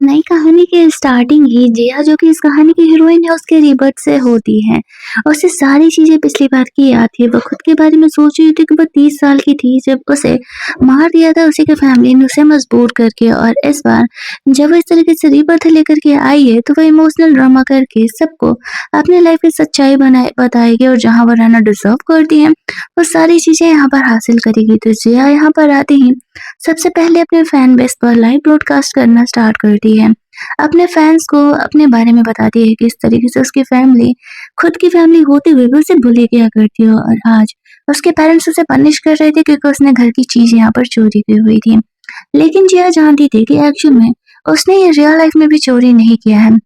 नई कहानी की स्टार्टिंग ही जिया जो कि इस कहानी की हीरोइन है उसके रीबर्थ से होती है। उसे सारी चीजें पिछली बार की याद थी। वो खुद के बारे में सोच रही थी कि वो 30 साल की थी जब उसे मार दिया था उसी के फैमिली ने उसे मजबूर करके। और इस बार जब वो इस तरीके से रीबर्थ लेकर के आई है तो वो इमोशनल ड्रामा करके सबको अपने लाइफ की सच्चाई बनाए बताएगी और जहाँ वो रहना डिजर्व करती है वो सारी चीजें यहाँ पर हासिल करेगी। तो जिया यहाँ पर आते ही सबसे पहले अपने फैन बेस पर लाइव ब्रॉडकास्ट करना स्टार्ट करती है। अपने फैंस को अपने बारे में बताती है कि इस तरीके से उसकी फैमिली खुद की फैमिली होते हुए भी उसे बुली किया करती है और आज उसके पेरेंट्स उसे पनिश कर रहे थे क्योंकि उसने घर की चीज़ यहाँ पर चोरी की हुई थी। लेकिन जिया जानती थी कि एक्चुअल में उसने ये रियल लाइफ में भी चोरी नहीं किया है।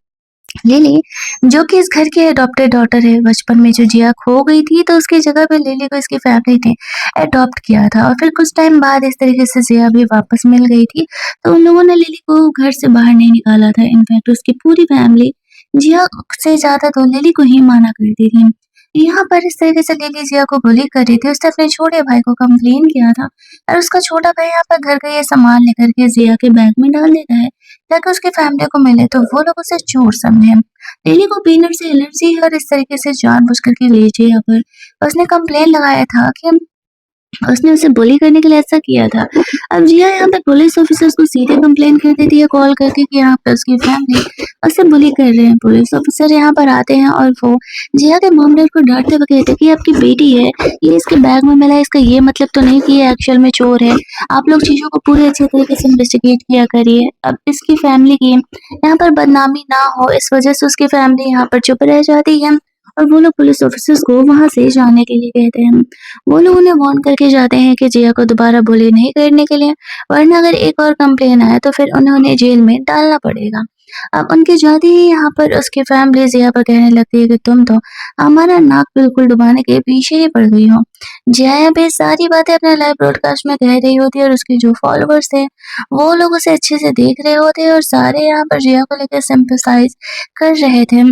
लिली जो कि इस घर की अडॉप्टेड डॉटर है, बचपन में जो जिया खो गई थी तो उसकी जगह पे लिली को इसकी फैमिली ने अडॉप्ट किया था और फिर कुछ टाइम बाद इस तरीके से जिया भी वापस मिल गई थी। तो उन लोगों ने लिली को घर से बाहर नहीं निकाला था। इनफैक्ट उसकी पूरी फैमिली जिया से ज़्यादा तो लिली को ही माना करती थी। यहाँ पर इस तरीके से लिली जिया को बुली कर रही थी। उसने अपने छोटे भाई को कंप्लेन किया था और उसका छोटा भाई यहाँ पर घर का ये सामान लेकर के जिया के बैग में डाल देता है ताकि उसकी फैमिली को मिले तो वो लोग उसे चोर समझे। लिली को पीनट से एलर्जी है और इस तरीके से जानबूझकर के लीजिए यहाँ पर उसने कंप्लेन लगाया था कि उसने उसे बुली करने के लिए ऐसा किया था। अब जिया यहाँ पे पुलिस ऑफिसर्स को सीधे कंप्लेन कर देती है कॉल करके कि यहाँ पे उसकी फैमिली उसे बुली कर रहे हैं। पुलिस ऑफिसर यहाँ पर आते हैं और वो जिया के मॉम डैड को डांटते हुए कहते हैं कि आपकी बेटी है, ये इसके बैग में मिला है, इसका ये मतलब तो नहीं कि ये एक्चुअल में चोर है। आप लोग चीज़ों को पूरे अच्छे तरीके से इन्वेस्टिगेट किया करिए। अब इसकी फैमिली की यहाँ पर बदनामी ना हो इस वजह से उसकी फैमिली यहाँ पर चुप रह जाती है और वो लोग पुलिस ऑफिसर्स को वहाँ से जाने के लिए कहते हैं। वो लोग उन्हें वार्न करके जाते हैं कि जिया को दोबारा बुली नहीं करने के लिए, वरना अगर एक और कंप्लेन आया तो फिर उन्हें जेल में डालना पड़ेगा। अब उनके जाते ही यहाँ पर उसकी फैमिली जिया पर कहने लगती है कि तुम तो हमारा नाक बिल्कुल डुबाने के पीछे ही पड़ गई हो। जिया यहाँ पे सारी बातें अपने लाइव ब्रॉडकास्ट में कह रही होती है और उसके जो फॉलोअर्स थे वो लोग उसे अच्छे से देख रहे होते हैं और सारे यहाँ पर जिया को लेकर सिंपैथाइज कर रहे थे।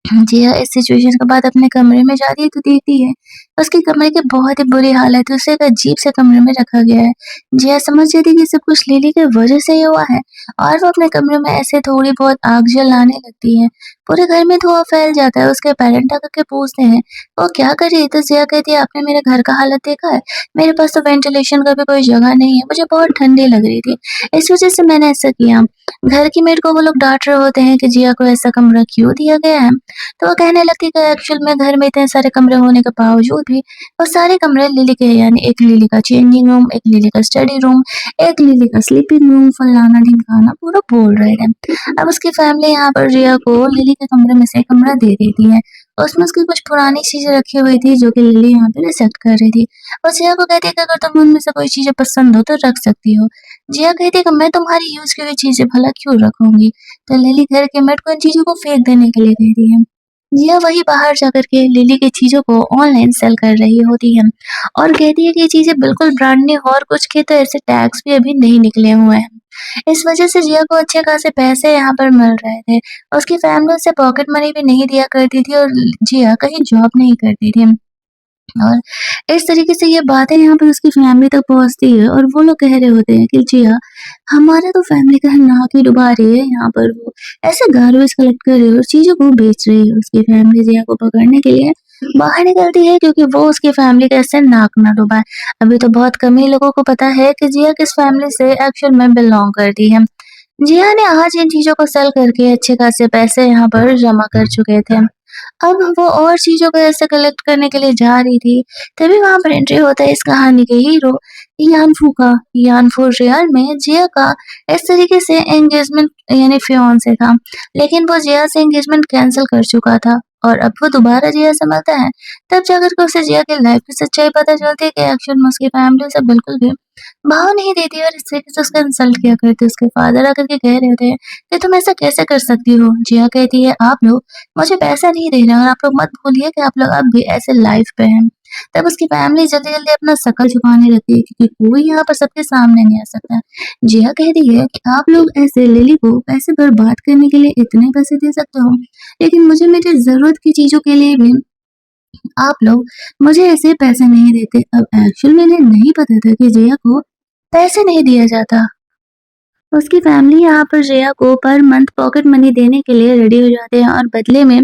जिया इस सिचुएशन के बाद अपने कमरे में जाती है तो देखती है उसके कमरे की बहुत ही बुरी हालत है। उसे एक अजीब से कमरे में रखा गया है। जिया समझ जाती है कि सब कुछ लिली की वजह से ही हुआ है और वो अपने कमरे में ऐसे थोड़ी बहुत आग जलाने लगती है। पूरे घर में धुआं फैल जाता है। उसके पेरेंट आकर के पूछते हैं वो क्या कर रही है तो जिया कहती है आपने मेरे घर का हालत देखा है, मेरे पास तो वेंटिलेशन का भी कोई जगह नहीं है, मुझे बहुत ठंडी लग रही थी, इस वजह से मैंने ऐसा किया। घर की मेड को वो लोग डांट रहे होते हैं कि जिया को ऐसा कमरा क्यों दिया गया है। तो वो कहने लगती है कि एक्चुअल में घर में इतने सारे कमरे होने के बावजूद भी वो सारे कमरे लिली के हैं, यानी एक लिली का चेंजिंग रूम, एक लिली का स्टडी रूम, एक लिली का स्लीपिंग रूम, फलाना ढिमकाना पूरा बोल रहे हैं। अब उसकी फैमिली यहाँ पर रिया को लिली के कमरे में से एक कमरा दे देती है। उसमें उसकी कुछ पुरानी चीजें रखी हुई थी जो कि लिली यहाँ पे रिजेक्ट कर रही थी। और जिया को कहती है कि अगर तुम्हें उनमें से कोई चीजें पसंद हो तो रख सकती हो। जिया कहती है कि मैं तुम्हारी यूज की हुई चीजें भला क्यों रखूंगी। तो लिली घर के मेट को इन चीजों को फेंक देने के लिए कहती है। जिया वही बाहर जाकर के लिली की चीज़ों को ऑनलाइन सेल कर रही होती है और कहती है कि ये चीज़ें बिल्कुल ब्रांड न्यू और कुछ के तो ऐसे टैग्स भी अभी नहीं निकले हुए हैं। इस वजह से जिया को अच्छे खासे पैसे यहाँ पर मिल रहे थे। उसकी फैमिली उसे पॉकेट मनी भी नहीं दिया करती थी और जिया कहीं जॉब नहीं करती थी। और इस तरीके से ये बातें यहाँ पर उसकी फैमिली तक पहुँचती है और वो लोग कह रहे होते हैं कि जिया हमारा तो फैमिली का नाक ही डुबा रही है। यहाँ पर वो ऐसे गार्बेज कलेक्ट कर रही है और चीज़ों को बेच रही है। उसकी फैमिली जिया को पकड़ने के लिए बाहर निकलती है क्योंकि वो उसकी फैमिली का ऐसे नाक ना डुबाए। अभी तो बहुत कम ही लोगों को पता है कि जिया किस फैमिली से एक्चुअल में बिलोंग करती है। जिया ने आज इन चीज़ों को सेल करके अच्छे खासे पैसे यहाँ पर जमा कर चुके थे। अब वो और चीज़ों को ऐसे कलेक्ट करने के लिए जा रही थी, तभी वहाँ पर एंट्री होता है इस कहानी के हीरो यानफू का। यानफू रियल में जिया का इस तरीके से एंगेजमेंट यानी फियांसे था, लेकिन वो जिया से एंगेजमेंट कैंसल कर चुका था और अब वो दोबारा जिया से मिलता है। तब जाकर के उसे जिया की लाइफ की सच्चाई पता चलती है कि एक्चुअल में उसकी फैमिली उसे बिल्कुल भी भाव नहीं देती और इस तरीके से उसका इंसल्ट किया करती है। उसके फादर आकर के कह रहे होते हैं कि तुम ऐसा कैसे कर सकती हो। जिया कहती है आप लोग मुझे पैसा नहीं दे रहे और आप लोग मत भूलिए कि आप लोग अब भी ऐसे लाइफ पे हैं। तब उसकी फैमिली जल्दी-जल्दी अपना शकल छुपाने लगती है क्योंकि कोई यहाँ पर सबके सामने नहीं आ सकता। जिया कहती है कि आप लोग ऐसे लिली को पैसे बर्बाद करने के लिए इतने पैसे दे सकते हो, लेकिन मुझे मेरी ज़रूरत की चीज़ों के लिए भी आप लोग मुझे ऐसे पैसे नहीं देते। अब एक्चुअल में इन्हें नहीं पता था कि जिया को पैसे नहीं दिया जाता। उसकी फैमिली यहाँ पर जिया को पर मंथ पॉकेट मनी देने के लिए रेडी हो जाते हैं और बदले में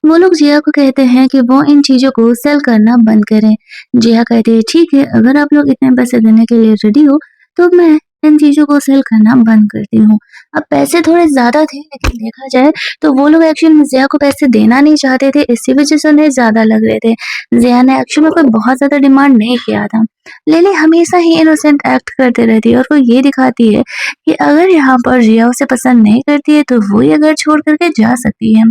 वो लोग जिया को कहते हैं कि वो इन चीज़ों को सेल करना बंद करें। जिया कहती है ठीक है, अगर आप लोग इतने पैसे देने के लिए रेडी हो तो मैं इन चीज़ों को सेल करना बंद करती हूँ। अब पैसे थोड़े ज़्यादा थे लेकिन देखा जाए तो वो लोग एक्चुअल में जिया को पैसे देना नहीं चाहते थे, इसी वज़ह से उन्हें ज़्यादा लग रहे थे। जिया ने एक्चुअल में कोई बहुत ज़्यादा डिमांड नहीं किया था। लिली हमेशा ही इनोसेंट एक्ट करती रहती है और वो ये दिखाती है कि अगर यहाँ पर जिया उसे पसंद नहीं करती है तो वो ये घर छोड़ कर के जा सकती है।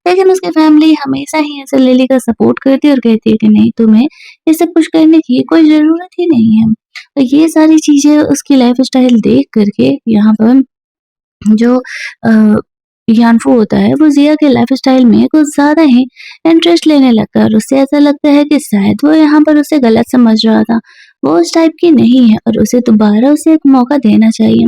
लेकिन उसकी फैमिली हमेशा ही ऐसे लिली का सपोर्ट करती है और कहती है कि नहीं, तुम्हें ये सब कुछ करने की कोई ज़रूरत ही नहीं है। तो ये सारी चीज़ें उसकी लाइफ़स्टाइल देख कर के यहाँ पर जो यान्फू होता है वो जिया के लाइफ़स्टाइल में कुछ ज़्यादा ही इंटरेस्ट लेने लगता है और उसे ऐसा लगता है कि शायद वो यहाँ पर उसे गलत समझ रहा था। वो उस टाइप की नहीं है और उसे दोबारा उसे एक मौका देना चाहिए।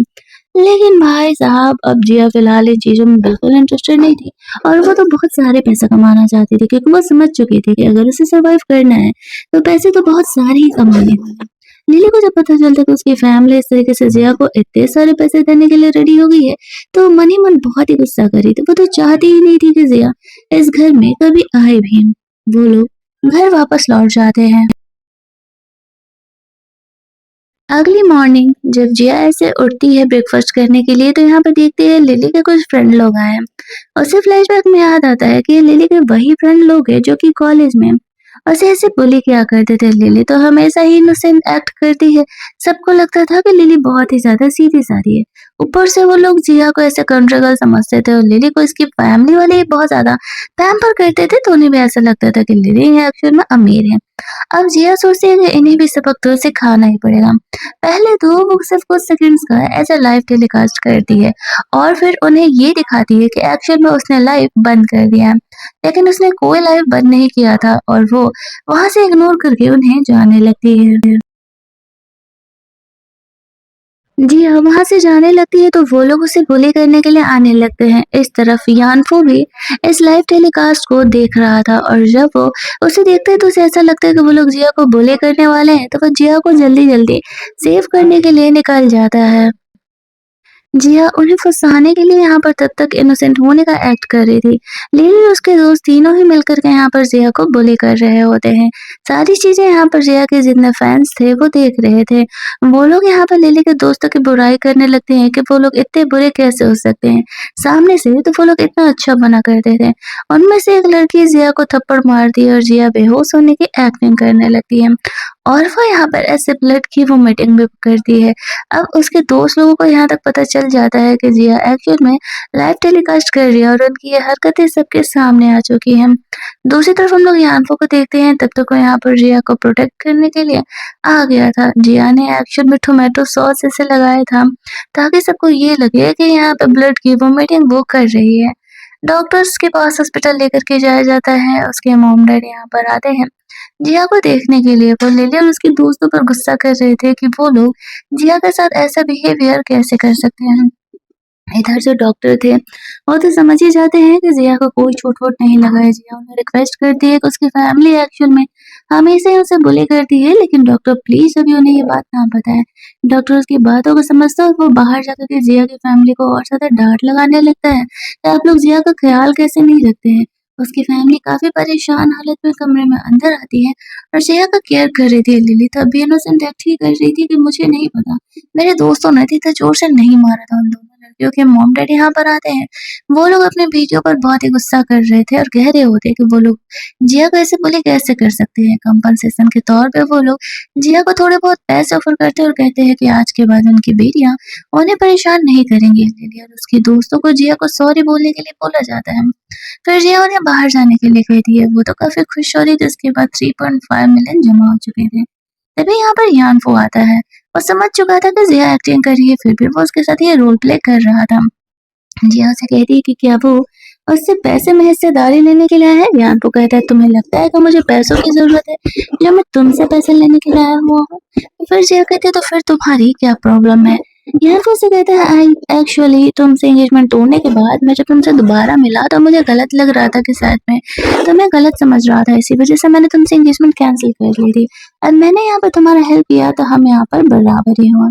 लेकिन भाई साहब अब जिया फ़िलहाल इन चीज़ों में बिल्कुल इंटरेस्टेड नहीं थी और वो तो बहुत सारे पैसे कमाना चाहती थी क्योंकि वो समझ चुकी थी कि अगर उसे सर्वाइव करना है तो पैसे तो बहुत सारे ही कमाने हैं। लिली को जब पता चलता कि उसकी फैमिली इस तरीके से जिया को इतने सारे पैसे देने के लिए रेडी हो गई है तो मन ही मन बहुत ही गुस्सा कर रही थी। वो तो चाहती ही नहीं थी कि जिया इस घर में कभी आए भी। वो लोग घर वापस लौट जाते हैं। अगली मॉर्निंग जब जिया ऐसे उठती है ब्रेकफास्ट करने के लिए तो यहाँ पर देखती है लिली के कुछ फ्रेंड लोग आए हैं। उसे फ्लैशबैक में याद आता है कि लिली के वही फ्रेंड लोग हैं जो कि कॉलेज में उसे ऐसे बुली किया करते थे। लिली तो हमेशा ही इनोसेंट एक्ट करती है। सबको लगता था कि लिली बहुत ही ज्यादा सीधी सादी है। ऊपर से वो लोग जिया को ऐसे कंट्रोल समझते थे और लिली को इसकी फैमिली वाले ही बहुत ज्यादा पैम्पर करते थे तो उन्हें भी ऐसा लगता था कि लिली एक्चुअल में अमीर है। अब जिया सोचती है कि इन्हें भी सबक तो सिखाना ही पड़ेगा। पहले तो वो सिर्फ कुछ सेकंड्स का ऐसा लाइव टेलीकास्ट करती है और फिर उन्हें ये दिखाती है कि एक्शन में उसने लाइव बंद कर दिया है। लेकिन उसने कोई लाइव बंद नहीं किया था और वो वहां से इग्नोर करके उन्हें जाने लगती है। जी हाँ, वहाँ से जाने लगती है तो वो लोग उसे बुली करने के लिए आने लगते हैं। इस तरफ यानफो भी इस लाइव टेलीकास्ट को देख रहा था और जब वो उसे देखता है तो उसे ऐसा लगता है कि वो लोग जिया को बुली करने वाले हैं तो वो जिया को जल्दी-जल्दी सेव करने के लिए निकल जाता है। जी हाँ, उन्हें फँसाने के लिए यहाँ पर तब तक इनोसेंट होने का एक्ट कर रही थी। लिली और उसके दोस्त तीनों ही मिलकर के यहाँ पर जिया को बुली कर रहे होते हैं। सारी चीज़ें यहाँ पर जिया के जितने फैन्स थे वो देख रहे थे। वो लोग यहाँ पर लिली के दोस्तों की बुराई करने लगते हैं कि वो लोग इतने बुरे कैसे हो सकते हैं। सामने से तो वो लोग इतना अच्छा बना करते थे। उनमें से एक लड़की जिया को थप्पड़ मारती है और जिया बेहोश होने की एक्टिंग करने लगती है और वो यहाँ पर ऐसे ब्लड की वोमिटिंग भी करती है। अब उसके दोस्त लोगों को यहाँ तक पता चल जाता है कि जिया एक्चुअल में लाइव टेलीकास्ट कर रही है और उनकी ये हरकतें सबके सामने आ चुकी हैं। दूसरी तरफ हम लोग यान्फो को देखते हैं तब तक वो यहाँ पर जिया को प्रोटेक्ट करने के लिए आ गया था। जिया ने एक्चुअल में टोमेटो सॉस इसे लगाया था ताकि सबको ये लगे कि यहाँ पे ब्लड की वोमिटिंग वो कर रही है। डॉक्टर्स के पास हॉस्पिटल लेकर के जाया जाता है। उसके मॉम डैड यहाँ पर आते हैं जिया को देखने के लिए। वो लिली और उसके दोस्तों पर गुस्सा कर रहे थे कि वो लोग जिया के साथ ऐसा बिहेवियर कैसे कर सकते हैं। इधर जो डॉक्टर थे, वो तो समझ ही जाते हैं कि जिया को कोई चोट-वोट नहीं लगा है। जिया उन्हें रिक्वेस्ट करती है कि उसकी फैमिली एक्चुअल में हमेशा ही उसे बुली करती है, लेकिन डॉक्टर प्लीज़ अभी उन्हें ये बात ना बताएँ। डॉक्टर उसकी बातों को समझता है और वो बाहर जाकर के जिया की फैमिली को और ज़्यादा डाँट लगाने लगता है कि आप लोग जिया का ख़्याल कैसे नहीं रखते हैं। उसकी फैमिली काफ़ी परेशान हालत में कमरे में अंदर आती है और जिया का केयर कर रही थी। लिली तब भी इनोसेंट एक्ट ही कर रही थी कि मुझे नहीं पता। मेरे दोस्तों ने इतना ज़ोर से नहीं मारा था उन दोनों लड़कियों के मॉम डैड यहाँ पर आते हैं। वो लोग अपने बेटियों पर बहुत ही गुस्सा कर रहे थे और कह रहे होते कि वो लोग जिया को ऐसे बुली कैसे कर सकते हैं। कंपनसेशन के तौर पे वो लोग जिया को थोड़े बहुत पैसे ऑफर करते हैं और कहते हैं कि आज के बाद उनकी बेटियां उन्हें परेशान नहीं करेंगी। लिली और उसके दोस्तों को जिया को सॉरी बोलने के लिए बोला जाता है। फिर जिया उन्हें बाहर जाने के लिए कहती है। वो तो काफी खुश हो रही थी। उसके बाद 3.5 मिलियन जमा हो चुके थे। तभी यहाँ पर यानफो आता है। वो समझ चुका था कि जिया एक्टिंग कर रही है, फिर भी वो उसके साथ ये रोल प्ले कर रहा था। जिया उसे कहती है कि क्या वो उससे पैसे में हिस्सेदारी लेने के लिए आया है? यानफो कहता है तुम्हें लगता है कि मुझे पैसों की जरूरत है या मैं तुमसे पैसे लेने के लिए आया हुआ हूँ? तो फिर जिया कहती है तो फिर तुम्हारी क्या प्रॉब्लम है? यानफो से कहता है आई एक्चुअली तुमसे एंगेजमेंट तोड़ने के बाद मैं जब तुमसे दोबारा मिला तो मुझे गलत लग रहा था कि शायद मैं तुम्हें गलत समझ रहा था, इसी वजह से मैंने तुमसे एंगेजमेंट कैंसिल कर ली थी। और मैंने यहाँ पर तुम्हारा हेल्प किया तो हम यहाँ पर बराबर ही हुआ।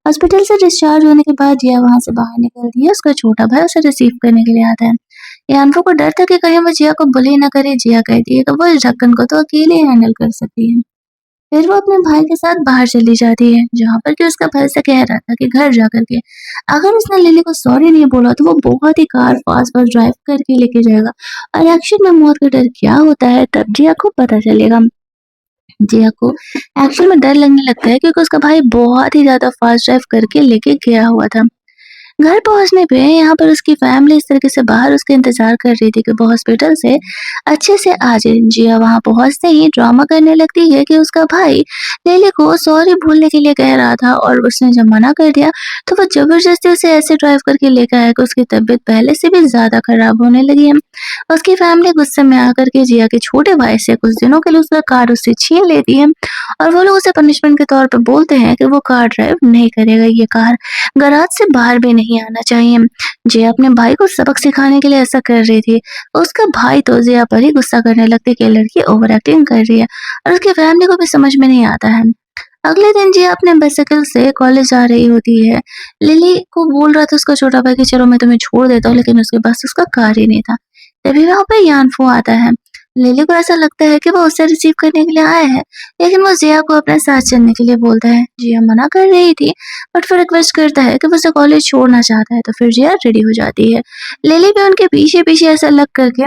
हॉस्पिटल से डिस्चार्ज होने के बाद जिया वहाँ से बाहर निकलती है। उसका छोटा भाई उसे रिसीव करने के लिए आता है। यानफो को डर था कि कहीं वो जिया को बुली ना करे। जिया कहती है कि वो इस ढक्कन को तो अकेले हैंडल कर सकती है। फिर वो अपने भाई के साथ बाहर चली जाती है, जहाँ पर कि उसका भाई से कह रहा था कि घर जा कर के अगर उसने लिली को सॉरी नहीं बोला तो वो बहुत ही कार फास्ट ड्राइव करके लेके जाएगा और एक्शन में मौत का डर क्या होता है तब जिया को पता चलेगा। जिया को एक्चुअल में डर लगने लगता है क्योंकि उसका भाई बहुत ही ज्यादा फास्ट ड्राइव करके लेके गया हुआ था। घर पहुंचने पे यहाँ पर उसकी फैमिली इस तरीके से बाहर उसका इंतजार कर रही थी कि वो हॉस्पिटल से अच्छे से आ जाए। जिया वहां पहुंचते ही ड्रामा करने लगती है कि उसका भाई लिली को सॉरी भूलने के लिए कह रहा था और उसने जब मना कर दिया तो वो जबरदस्ती उसे ऐसे ड्राइव करके लेकर आया कि उसकी तबीयत पहले से भी ज्यादा खराब होने लगी है। उसकी फैमिली गुस्से में आकर के जिया के छोटे भाई से कुछ दिनों के लिए उसका कार उससे छीन लेती है और वो लोग उसे पनिशमेंट के तौर पर बोलते हैं कि वो कार ड्राइव नहीं करेगा। ये कार गराज से बाहर भी नहीं आना चाहिए। जिया अपने भाई को सबक सिखाने के लिए ऐसा कर रही थी। उसका भाई तो जिया पर ही गुस्सा करने लगते कि ये लड़की ओवर एक्टिंग कर रही है और उसकी फैमिली को भी समझ में नहीं आता है। अगले दिन जिया अपने बाइसाइकिल से कॉलेज जा रही होती है। लिली को बोल रहा था उसका छोटा भाई कि चलो मैं तुम्हें छोड़ देता हूँ, लेकिन उसके पास उसका कार ही नहीं था। तभी वहां पर यानफो आता है। लिली को ऐसा लगता है कि वो उसे रिसीव करने के लिए आया है, लेकिन वो जिया को अपने साथ चलने के लिए बोलता है। जिया मना कर रही थी बट फिर रिक्वेस्ट करता है कि वो उसे कॉलेज छोड़ना चाहता है, तो फिर जिया रेडी हो जाती है। लिली भी उनके पीछे पीछे ऐसा लग करके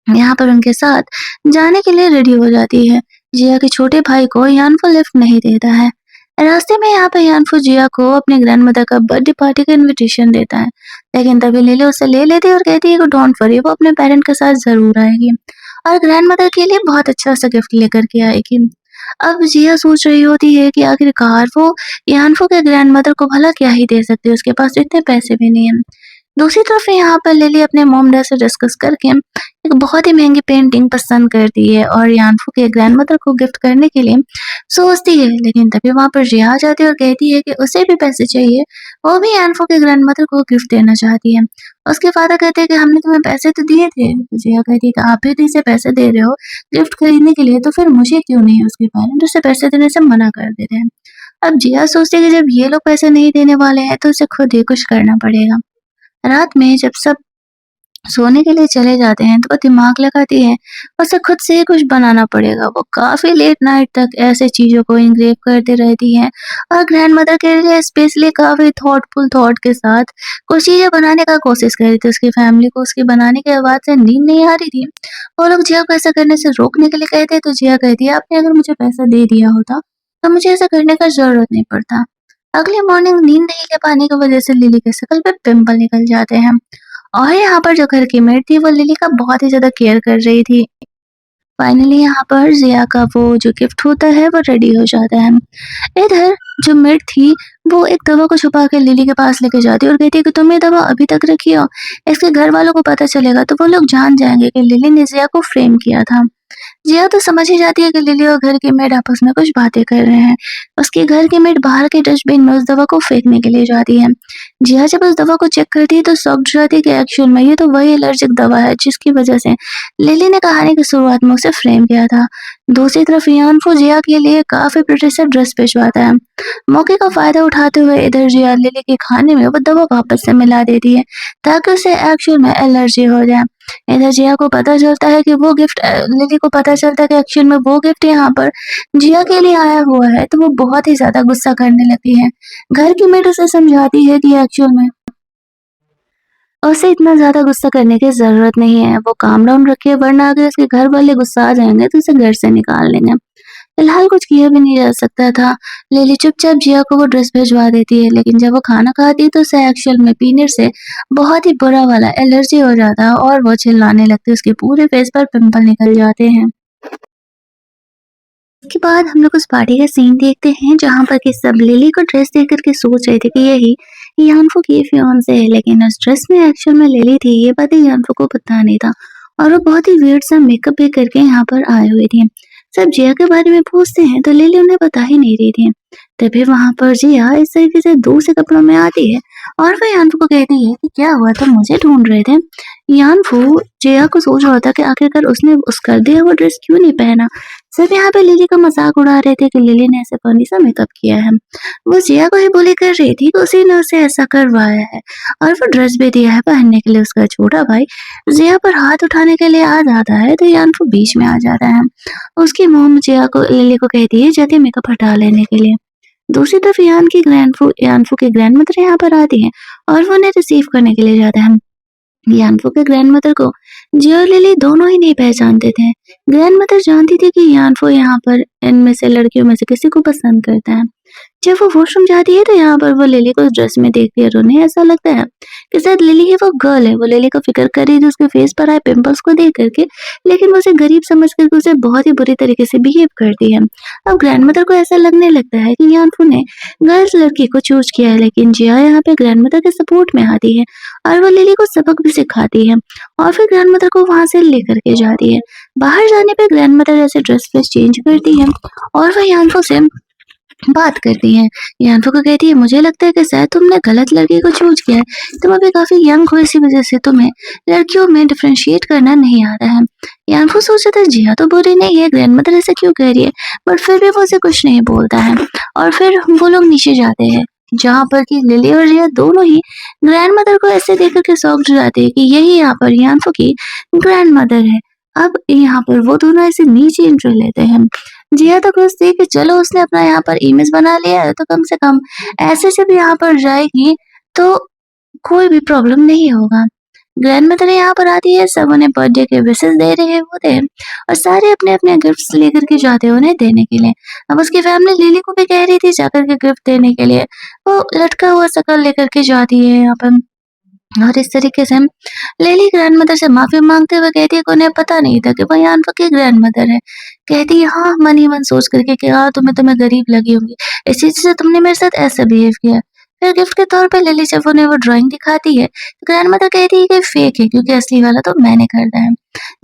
यहाँ पर उनके साथ जाने के लिए रेडी हो जाती है। जिया के छोटे भाई को यानफो लिफ्ट नहीं देता है। रास्ते में यहाँ पे यानफो जिया को अपने ग्रैंडमदर का बर्थडे पार्टी का इनविटेशन देता है, लेकिन तभी लिली उसे ले लेती है और कहती है कि डोंट वरी, वो अपने पेरेंट के साथ जरूर आएगी और ग्रैंडमदर के लिए बहुत अच्छा सा गिफ्ट लेकर के आएगी। अब जिया सोच रही होती है कि आखिरकार वो यानफो के ग्रैंडमदर को भला क्या ही दे सकती है, उसके पास इतने पैसे भी नहीं है। दूसरी तरफ यहाँ पर लिली अपने मॉम डैड से डिस्कस करके एक बहुत ही महंगी पेंटिंग पसंद करती है और यानफो के ग्रैंडमदर को गिफ्ट करने के लिए सोचती है, लेकिन तभी वहां पर जिया आ जाती है और कहती है कि उसे भी पैसे चाहिए। वो भी यानफो के ग्रैंडमदर को गिफ्ट देना चाहती है। उसके फादर कहते हैं कि हमने तुम्हें पैसे तो दिए थे। तो जिया कहती है कि आप भी तो इसे पैसे दे रहे हो गिफ्ट खरीदने के लिए, तो फिर मुझे क्यों नहीं? उसके पेरेंट उसे पैसे देने से मना कर देते हैं। अब जिया सोचती है कि जब ये लोग पैसे नहीं देने वाले हैं तो उसे खुद ही कुछ करना पड़ेगा। रात में जब सब सोने के लिए चले जाते हैं तो वो दिमाग लगाती है, उसे खुद से ही कुछ बनाना पड़ेगा। वो काफी लेट नाइट तक ऐसे चीजों को इंग्रेव करती रहती है और ग्रैंडमदर के लिए स्पेशली काफी थॉटफुल थॉट के साथ कुछ चीजें बनाने का कोशिश कर रही थी। उसकी फैमिली को उसकी बनाने के बाद से नींद नहीं आ रही थी। वो लोग जिया को ऐसा करने से रोकने के लिए कहते हैं, तो जिया कहती है आपने अगर मुझे पैसा दे दिया होता तो मुझे ऐसा करने का जरूरत नहीं पड़ता। अगली मॉर्निंग नींद नहीं ले पाने की वजह से लिली के शक्ल पे पिंपल निकल जाते हैं और यहाँ पर जो घर की मेड थी वो लिली का बहुत ही ज़्यादा केयर कर रही थी। फाइनली यहाँ पर जिया का वो जो गिफ्ट होता है वो रेडी हो जाता है। इधर जो मेड थी वो एक दवा को छुपा के लिली के पास लेके जाती है और कहती है कि तुम ये दवा अभी तक रखी हो, इसके घर वालों को पता चलेगा तो वो लोग जान जाएंगे कि लिली ने जिया को फ्रेम किया था। जिया तो समझ ही जाती है कि लिली और घर की मेड आपस में कुछ बातें कर रहे हैं। उसके घर की मेड बाहर के डस्टबिन में उस दवा को फेंकने के लिए जाती है। जिया जब उस दवा को चेक करती है तो शॉक्ड हो जाती है कि एक्चुअल में ये तो वही एलर्जिक दवा है जिसकी वजह से लिली ने कहानी की शुरुआत में उसे फ्रेम किया था। दूसरी तरफ यानफो जिया के लिए काफी प्रोटेक्टिव ड्रेस भिजवाता है। मौके का फायदा उठाते हुए इधर जिया लिली के खाने में वो दवा वापस से मिला देती है ताकि उसे एक्चुअल में एलर्जी हो जाए। इधर जिया को पता चलता है कि वो गिफ्ट लिली को पता चलता है कि एक्चुअल में वो गिफ्ट यहाँ पर जिया के लिए आया हुआ है, तो वो बहुत ही ज्यादा गुस्सा करने लगती है। घर की मेड उसे समझाती है कि एक्चुअल में उसे इतना ज्यादा गुस्सा करने की जरूरत नहीं है, वो काम डाउन रखे, वरना अगर उसके घर वाले गुस्सा आ जाएंगे तो उसे घर से निकाल देंगे। फिलहाल कुछ किया भी नहीं जा सकता था। लिली चुपचाप जिया को वो ड्रेस भिजवा देती है, लेकिन जब वो खाना खाती है तो उसे एक्चुअल में पीनट से बहुत ही बुरा वाला एलर्जी हो जाता है और वो चिल्लाने लगती है। उसके पूरे फेस पर पिंपल निकल जाते हैं। उसके बाद हम लोग उस पार्टी का सीन देखते हैं जहाँ पर कि सब लिली को ड्रेस देख करके सोच रहे थे कि यही यानफो की फियांसे है, लेकिन उस ड्रेस में एक्चुअल में लिली थी। ये बातें यानफो को पता नहीं था और वो बहुत ही वियर्ड सा मेकअप भी करके यहाँ पर आए हुए थे। सब जिया के बारे में पूछते हैं तो लिली उन्हें बता ही नहीं रही थी। तभी वहां पर जिया इस तरीके से दूर से कपड़ों में आती है और वह यानफो को कहती है कि क्या हुआ, तुम मुझे ढूंढ रहे थे? यानफो जिया को सोच रहा था कि आखिरकार उसने उसका दिया हुआ ड्रेस क्यों नहीं पहना, सब यहाँ पे लिली का मजाक उड़ा रहे थे कि लिली ने ऐसे फनी सा मेकअप किया है। वो जिया को ही बोली कर रही थी कि उसी ने उसे ऐसा करवाया है और वो ड्रेस भी दिया है पहनने के लिए। उसका छोटा भाई जिया पर हाथ उठाने के लिए आ जाता है तो यानफू बीच में आ जाता है। उसकी मोम जिया को लिली को कहती है जाके मेकअप हटा लेने के लिए। दूसरी तरफ यानफू की ग्रैंडमदर यहाँ पर आती है और वो उन्हें रिसीव करने के लिए जाता है। यानफू के ग्रैंडमदर को जियो और लिली दोनों ही नहीं पहचानते थे। ग्रैंडमदर जानती थी कि यानफू यहाँ पर इनमें से लड़कियों में से किसी को पसंद करता है। जब वो वॉशरूम जाती है तो यहाँ पर वो लिली को उस ड्रेस में देखती है और उन्हें ऐसा लगता है कि शायद लिली ही वो गर्ल है। वो लिली का फिक्र कर रही थी उसके फेस पर आए पिंपल्स को देख करके, लेकिन वो उसे गरीब समझ करके उसे बहुत ही बुरी तरीके से बिहेव करती है। अब ग्रैंडमदर को ऐसा लगने लगता है कि यानफू ने गर्ल्स लड़की को चूज किया है, लेकिन जिया यहाँ पे ग्रैंडमदर के सपोर्ट में आती है और वो लिली को सबक भी सिखाती है और फिर ग्रैंडमदर को वहां से लेकर के जाती है। बाहर जाने पे ग्रैंडमदर ऐसे ड्रेस वेस चेंज करती है और वह यानफू से बात करती हैं। यानफू को कहती है मुझे लगता है कि शायद तुमने गलत लड़की को चूज किया है। तुम अभी काफी यंग हो, इसी वजह से तुम्हें लड़कियों में डिफरेंशिएट करना नहीं आता है। यानफू सोचता था जिया तो बुरी नहीं है, ग्रैंडमदर ऐसे क्यों कह रही है, बट फिर भी वो उसे कुछ नहीं बोलता है और फिर वो लोग नीचे जाते हैं जहाँ पर कि लिली और जिया दोनों ही ग्रैंडमदर को ऐसे देख के शॉक्ड हो जाते हैं कि यही यहाँ पर यानफू की ग्रैंडमदर है। अब यहाँ पर वो दोनों ऐसे नीचे एंट्री लेते हैं। जिया तो खुश थी कि चलो उसने अपना यहाँ पर इमेज बना लिया है तो कम से कम ऐसे से भी यहाँ पर जाएगी तो कोई भी प्रॉब्लम नहीं होगा। ग्रैंडमदर यहाँ पर आती है, सब उन्हें बर्थडे के विशेस दे रहे होते हैं और सारे अपने अपने गिफ्ट्स लेकर के जाते हैं उन्हें देने के लिए। अब उसकी फैमिली लिली को भी कह रही थी जाकर के गिफ्ट देने के लिए। वो लटका हुआ शकल लेकर के जाती है यहाँ पर और इस तरीके से लिली ग्रैंडमदर से माफी मांगते हुए कहती है कि उन्हें पता नहीं था कि वो यानफू की ग्रैंडमदर है। कहती है हाँ, मन ही मन सोच करके कि हाँ तुम्हें गरीब लगी होंगी, इसी वजह से तुमने मेरे साथ ऐसा बिहेव किया। फिर गिफ्ट के तौर पे लिली जब उन्हें वो ड्राइंग दिखाती है तो ग्रैंडमदर कहती है कि फेक है क्योंकि असली वाला तो मैंने खरीदा है।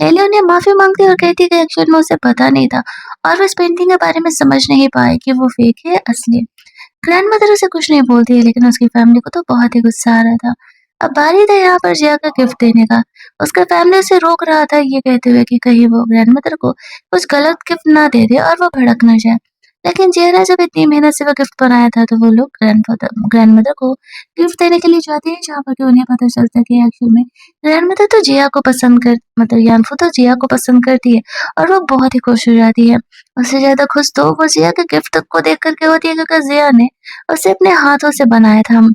लिली उन्हें माफी मांगती है और कहती है कि एक्चुअल में उसे पता नहीं था और वो इस पेंटिंग के बारे में समझ नहीं पाई कि वो फेक है या असली। ग्रैंडमदर उसे कुछ नहीं बोलती है, लेकिन उसकी फैमिली को तो बहुत ही गुस्सा आ रहा था। अब बारी था यहाँ पर जिया का गिफ्ट देने का। उसका फैमिली उसे रोक रहा था ये कहते हुए कि कहीं वो ग्रैंडमदर को कुछ गलत गिफ्ट ना दे दे और वो भड़क ना जाए। लेकिन जिया ने जब इतनी मेहनत से वो गिफ्ट बनाया था तो वो लोग ग्रैंडमदर को गिफ्ट देने के लिए जाते हैं जहाँ पर कि उन्हें पता चलता है कि एक्चुअल में ग्रैंडमदर तो जिया को पसंद कर मतलब यानफू तो जिया को पसंद करती है और वो बहुत ही खुश हो जाती है। उससे ज्यादा खुश तो वो जिया के गिफ्ट को देख करके होती है क्योंकि जिया ने उसे अपने हाथों से बनाया था।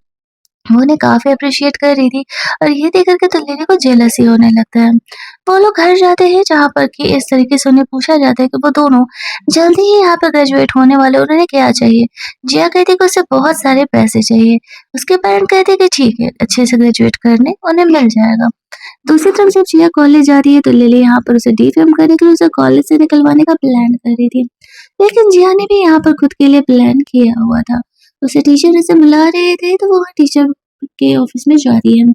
वो उन्हें काफ़ी एप्रिशिएट कर रही थी और ये देख कर के तो लिली को जेलसी होने लगता है। वो लोग घर जाते हैं जहाँ पर कि इस तरीके से उन्हें पूछा जाता है कि वो दोनों जल्दी ही यहाँ पर ग्रेजुएट होने वाले, उन्हें क्या चाहिए? जिया कहती है कि उसे बहुत सारे पैसे चाहिए। उसके पेरेंट कहते हैं कि ठीक है, अच्छे से ग्रेजुएट करने उन्हें मिल जाएगा। दूसरी तरफ जब जिया कॉलेज जा रही है तो लिली यहाँ पर उसे डीफेम करने के लिए उसे कॉलेज से निकलवाने का प्लान कर रही थी। लेकिन जिया ने भी यहाँ पर खुद के लिए प्लान किया हुआ था। उसे टीचर ऐसे बुला रहे थे तो वो वहाँ टीचर के ऑफिस में जा रही है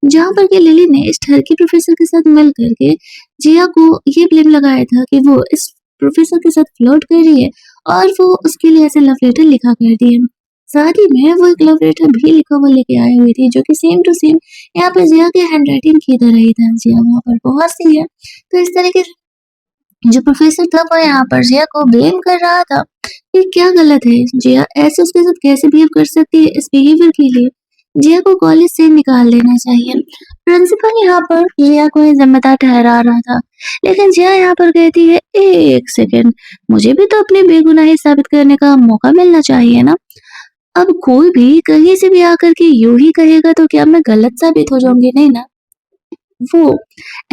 जहाँ पर कि लिली ने इस ठरकी प्रोफेसर के साथ मिल करके जिया को ये ब्लेम लगाया था कि वो इस प्रोफेसर के साथ फ्लर्ट कर रही है और वो उसके लिए ऐसे लव लेटर लिखा करती है। साथ ही में वो एक लव लेटर भी लिखा हुआ लेके आई हुई थी जो कि सेम टू सेम यहाँ पे जिया के हैंडराइटिंग की तरह ही था। जिया वहाँ पर बहुत सी है तो इस तरीके से जो प्रोफेसर था वो यहाँ पर जिया को ब्लेम कर रहा था कि क्या गलत है, जिया ऐसे उसके साथ कैसे बिहेव कर सकती है। इस बिहेवियर के लिए जिया को कॉलेज से निकाल देना चाहिए। प्रिंसिपल यहाँ पर जिया को ये जिम्मेदार ठहरा रहा था, लेकिन जिया यहाँ पर कहती है एक सेकेंड, मुझे भी तो अपनी बेगुनाही साबित करने का मौका मिलना चाहिए ना। अब कोई भी कहीं से भी आकर के यूं ही कहेगा तो क्या मैं गलत साबित हो जाऊंगी? नहीं ना। वो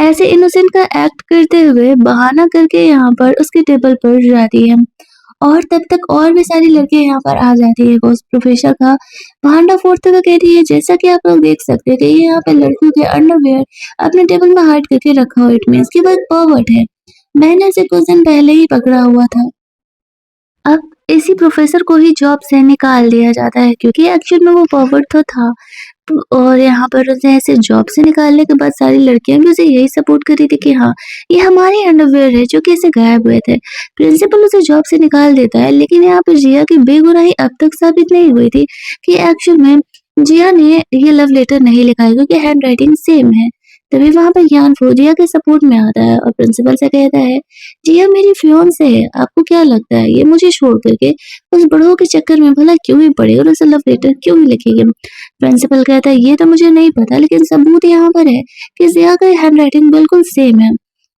ऐसे इनोसेंट का एक्ट करते हुए बहाना करके यहाँ पर उसके टेबल पर जाती है और तब तक और भी सारी लड़कियां यहाँ पर आ जाती है। वो उस प्रोफेसर का भांडा फोड़ते हुए कहती है जैसा कि आप लोग देख सकते हैं कि ये यहाँ पे लड़कियों के अंडरवेयर अपने टेबल में हाइड करके रखा हुआ, इट मीन्स कि वो एक पर्वर्ट है। मैंने उसे कुछ दिन पहले ही पकड़ा हुआ था। अब इसी प्रोफेसर को ही जॉब से निकाल दिया जाता है क्योंकि एक्चुअल में वो पर्वर्ट तो था। और यहाँ पर उसे ऐसे जॉब से निकालने के बाद सारी लड़कियां भी उसे यही सपोर्ट कर रही थी कि हाँ ये हमारे अंडरवेयर है जो कि इसे गायब हुए थे। प्रिंसिपल उसे जॉब से निकाल देता है, लेकिन यहाँ पर जिया की बेगुनाही अब तक साबित नहीं हुई थी कि एक्चुअल में जिया ने ये लव लेटर नहीं लिखा है क्योंकि हैंड राइटिंग सेम है। तभी वहाँ पर यानफो जिया के सपोर्ट में आता है और प्रिंसिपल से कहता है, जिया मेरी फियांसे है, आपको क्या लगता है ये मुझे छोड़ करके उस बड़ों के चक्कर में भला क्यों ही पड़े और उसे लव लेटर क्यों ही लिखेगी? प्रिंसिपल कहता है ये तो मुझे नहीं पता, लेकिन सबूत यहाँ पर है कि जिया का हैंडराइटिंग बिल्कुल सेम है।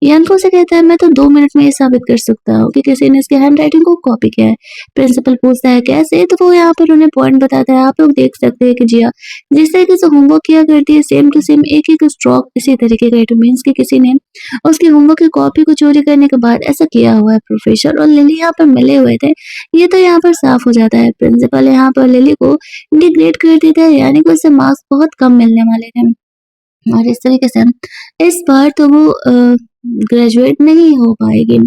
यानफो से कहता है मैं तो 2 मिनट में ये साबित कर सकता हूँ कि किसी ने इसके हैंडराइटिंग को कॉपी किया है। प्रिंसिपल पूछता है कैसे, तो वो यहाँ पर उन्हें पॉइंट बताता है, आप लोग देख सकते हैं कि जिया जिस तरीके से होमवर्क किया करती है सेम टू सेम एक एक स्ट्रोक इसी तरीके का, इट मीन्स कि किसी ने उसके होमवर्क की कॉपी को चोरी करने के बाद ऐसा किया हुआ है। प्रोफेसर और लिली यहाँ पर मिले हुए थे, ये तो यहाँ पर साफ हो जाता है। प्रिंसिपल यहाँ पर लिली को डिग्रेड कर देता है, यानी कि उसे मार्क्स बहुत कम मिलने वाले थे और इस तरीके से इस बार तो वो ग्रेजुएट नहीं हो पाएगी।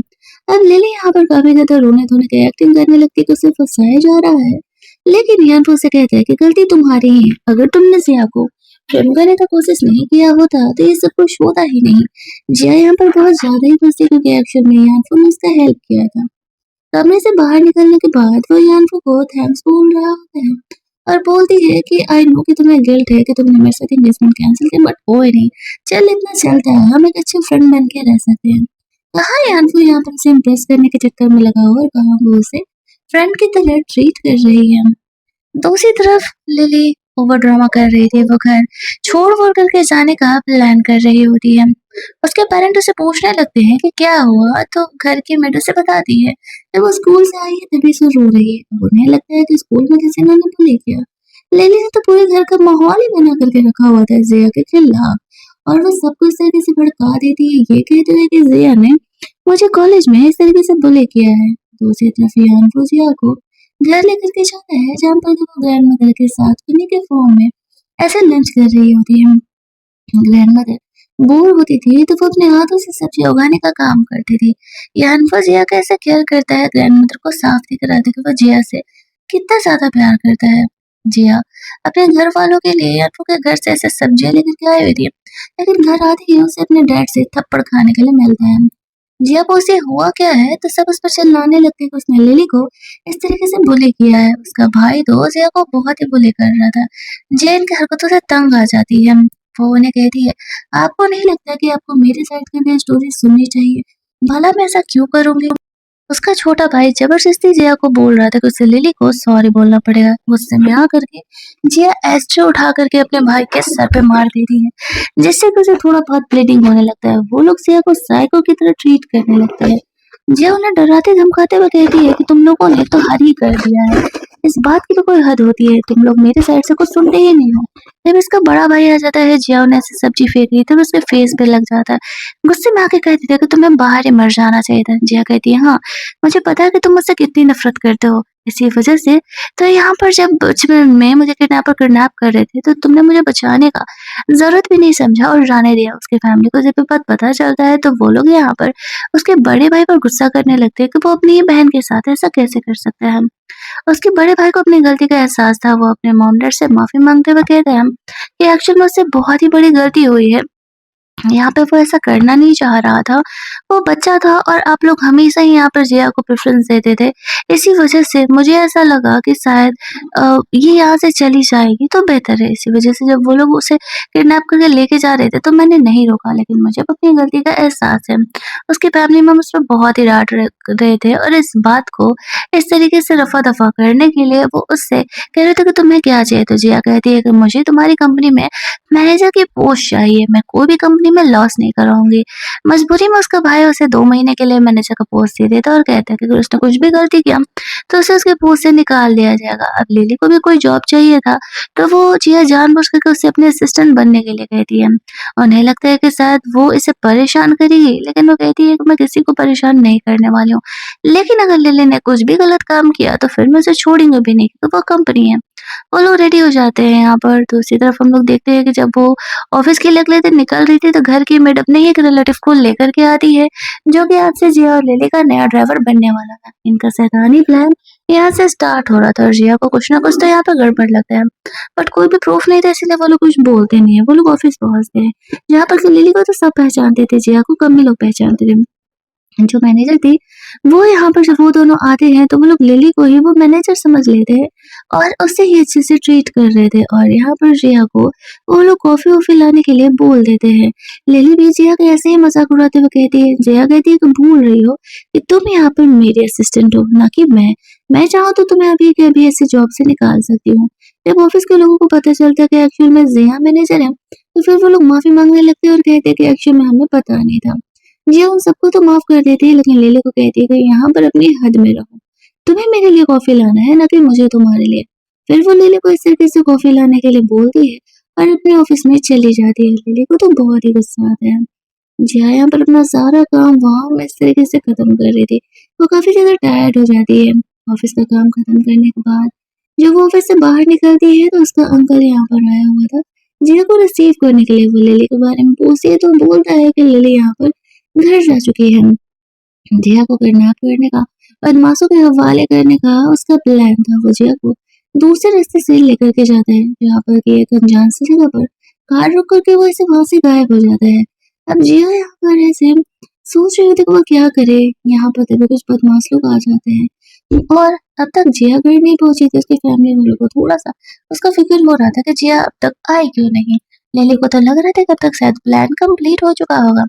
अब लिली यहाँ पर काफी ज्यादा रोने धोने की एक्टिंग करने लगती है कि उसे फंसाया जा रहा है, लेकिन यानफो से कहता है कि गलती तुम्हारी ही है, अगर तुमने जिया को प्रेम करने का कोशिश नहीं किया होता तो ये सब कुछ होता ही नहीं। जिया यहाँ पर बहुत ज्यादा ही फंसी क्योंकि एक्शन में यानफो ने उसका हेल्प किया था। कमरे से बाहर निकलने के बाद वो यानफो को थैंक्स बोल रहा होता है और बोलती है कि आई नो कि तुम्हें गिल्ट है कि तुमने मेरे साथ एंगेजमेंट कैंसिल किया, बट कोई नहीं, चल इतना चलता है, हम एक अच्छे फ्रेंड बन के रह सकते हैं। कहाँ यानफो यहाँ पर उसे इम्प्रेस करने के चक्कर में लगा हुआ और कहाँ वो उसे फ्रेंड की तरह ट्रीट कर रही है। दूसरी तरफ लिली ओवर ड्रामा कर रही थी, वो घर छोड़ वोड़ करके जाने का प्लान कर रही होती है। उसके पेरेंट उसे पूछने लगते हैं कि क्या हुआ, तो घर की मेड उसे बताती है कि वो स्कूल से आई है तभी से रो रही है। अब उन्हें लगता है कि स्कूल में किसी ने उन्हें bully किया। लिली ने तो पूरे घर का माहौल ही बना करके रखा हुआ था जिया के खिलाफ और वो सबको इस तरीके से भड़का देती है, ये कहते हुए कि जिया ने मुझे कॉलेज में इस तरीके से बुली किया है। दूसरी तरफ यानफो जिया को घर लेकर के जाता है जहाँ पर वो ग्रैंड मदर के साथ उन्हीं के फॉर्म में ऐसे लंच कर रही होती है। ग्रैंड मदर बोर होती थी तो वो अपने हाथों से सब्जी उगाने का काम करती थी। यानफो जिया का ऐसा केयर करता है, ग्रैंड मदर को साफ दिख रहा था कि वो जिया से कितना ज्यादा प्यार करता है। जिया अपने घर वालों के लिए यानफो के घर से ऐसे सब्जियां लेकर के आई हुई थी, लेकिन घर आते ही उसे अपने डैड से थप्पड़ खाने के लिए मिलता है। जिया को उसे हुआ क्या है तो सब उस पर चिल्लाने लगते हैं कि उसने लिली को इस तरीके से बुली किया है। उसका भाई तो जिया को बहुत ही बुली कर रहा था। जिया इनकी हरकतों से तंग आ जाती है, वो उन्हें कहती है आपको नहीं लगता कि आपको मेरी साइड की भी स्टोरी सुननी चाहिए, भला मैं ऐसा क्यों करूंगी। उसका छोटा भाई जबरदस्ती जिया को बोल रहा था कि उसे लिली को सॉरी बोलना पड़ेगा। गुस्से में आकर के जिया एस्ट्रे उठा करके अपने भाई के सर पे मार देती है, जिससे कि उसे थोड़ा बहुत ब्लीडिंग होने लगता है। वो लोग जिया को साइको की तरह ट्रीट करने लगते हैं। जिया उन्हें डराते धमकाते हुए कहती है कि तुम लोगों ने तो हद ही कर दिया है, इस बात की तो कोई हद होती है, तुम लोग मेरे साइड से कुछ सुनते ही नहीं हो। जब इसका बड़ा भाई आ जाता है, जिया उन्हें ऐसे सब्जी फेंक रही तब उसके फेस पे लग जाता है। गुस्से में आके कहती है कि तुम्हें बाहर ही मर जाना चाहिए था। जिया कहती है हाँ, मुझे पता है कि तुम मुझसे कितनी नफरत करते हो, इसी वजह से तो यहाँ पर जब बचपन में मुझे किडनैप कर रहे थे तो तुमने मुझे बचाने का जरूरत भी नहीं समझा और जाने दिया। उसके फैमिली को जब ये बात पता चलता है तो वो लोग यहाँ पर उसके बड़े भाई पर गुस्सा करने लगते हैं कि वो अपनी ही बहन के साथ ऐसा कैसे कर सकता है। उसके बड़े भाई को अपनी गलती का एहसास था, वो अपने मॉम डैड से माफी मांगते हुए कहते हैं कि एक्चुअल में उससे बहुत ही बड़ी गलती हुई है, यहाँ पे वो ऐसा करना नहीं चाह रहा था, वो बच्चा था और आप लोग हमेशा ही यहाँ पर जिया को प्रेफ़रेंस देते थे। इसी वज़ह से मुझे ऐसा लगा कि शायद ये यहाँ से चली जाएगी तो बेहतर है। इसी वज़ह से जब वो लोग उसे किडनैप करके लेके जा रहे थे तो मैंने नहीं रोका, लेकिन मुझे अब अपनी गलती का एहसास है। उसकी फैमिली में मुझ पे बहुत ही डाँट रहे थे और इस बात को इस तरीके से रफ़ा-दफ़ा करने के लिए वो उससे कह रहे थे कि तुम्हें क्या चाहिए? तो जिया कहती है कि मुझे तुम्हारी कंपनी में मैनेजर की पोस्ट चाहिए, मैं कोई भी कंपनी में लॉस नहीं कराऊंगी। मजबूरी में उसका भाई उसे 2 महीने के लिए मैनेजर का पोस्ट दे देता और कहता है कि अगर उसने कुछ भी गलती किया तो उसे उसके पोस्ट से निकाल दिया जाएगा। अब लिली को भी कोई जॉब चाहिए था तो वो जिया जानबूझ करके उससे अपने असिस्टेंट बनने के लिए कहती है। उन्हें लगता है कि शायद वो इसे परेशान करेगी, लेकिन वो कहती है कि मैं किसी को परेशान नहीं करने वाली हूँ, लेकिन अगर लिली ने कुछ भी गलत काम किया तो फिर मैं उसे छोड़ूंगी भी नहीं, क्योंकि वो कंपनी है। वो लोग रेडी हो जाते हैं यहाँ पर। दूसरी तरफ हम लोग देखते हैं कि जब वो ऑफिस के लिए अगले दिन निकल रही थी तो घर की मेड अपने ही एक रिलेटिव को लेकर के आती है, जो कि आज से जिया और लिली का नया ड्राइवर बनने वाला था। इनका शैतानी प्लान यहाँ से स्टार्ट हो रहा था और जिया को कुछ ना कुछ तो यहाँ पर गड़बड़ लगता है, बट कोई भी प्रूफ नहीं था इसलिए वो लोग कुछ बोलते नहीं है। वो लोग ऑफिस पहुंचते हैं जहाँ पर से लिली को तो सब पहचानते थे, जिया को कम ही लोग पहचानते थे। जो मैनेजर थी वो यहाँ पर जब वो दोनों आते हैं तो वो लोग लिली को ही वो मैनेजर समझ लेते हैं और उसे ही अच्छे से ट्रीट कर रहे थे और यहाँ पर जिया को वो लोग कॉफी वॉफी लाने के लिए बोल देते हैं। लिली भी जिया का ऐसे ही मजाक उड़ाते हुए कहती है, जिया कहती है कि भूल रही हो कि तुम यहाँ पर मेरी असिस्टेंट हो ना कि मैं चाहूँ तो तुम्हें अभी के अभी ऐसी जॉब से निकाल सकती हूँ। जब ऑफिस के लोगों को पता चलता है कि एक्चुअल में जिया मैनेजर है तो फिर वो लोग माफी मांगने लगते हैं और कहते हैं कि एक्चुअल में हमें पता नहीं था। जिया उन सबको तो माफ कर देती है लेकिन लिली को कहती है कि यहाँ पर अपनी हद में रहो। तुम्हें मेरे लिए कॉफी लाना है ना कि मुझे तुम्हारे लिए। फिर वो लिली को इस तरीके से कॉफी लाने के लिए बोलती है और अपने ऑफिस में चली जाती है। लिली को तो बहुत ही गुस्सा आता है। जिया यहाँ पर अपना सारा काम वहाँ में इस तरीके से खत्म कर रही थी। वो काफी ज्यादा टायर्ड हो जाती है। ऑफिस का काम खत्म करने के बाद जब वो ऑफिस से बाहर निकलती है तो उसका अंकल यहाँ पर आया हुआ था। जिया को रिसीव करने के लिए वो लिली के बारे में पूछती है तो बोलता है कि लिली यहाँ पर घर जा चुकी है। जिया को किडनैप करने का, बदमाशों के हवाले करने का उसका प्लान था। वो जिया को दूसरे रास्ते से लेकर के जाता है जहाँ पर कि एक अनजान सी जगह पर कार रोक करके वो ऐसे वहां से गायब हो जाता है। अब जिया यहाँ पर ऐसे सोच रही होती कि वो क्या करे। यहाँ पर तभी कुछ बदमाश लोग आ जाते हैं और अब तक जिया घर नहीं पहुंची थी। उसकी फैमिली वालों को थोड़ा सा उसका फिक्र हो रहा था कि जिया अब तक आई क्यों नहीं। लिली को तो लग रहा था कि अब तक शायद प्लान कंप्लीट हो चुका होगा।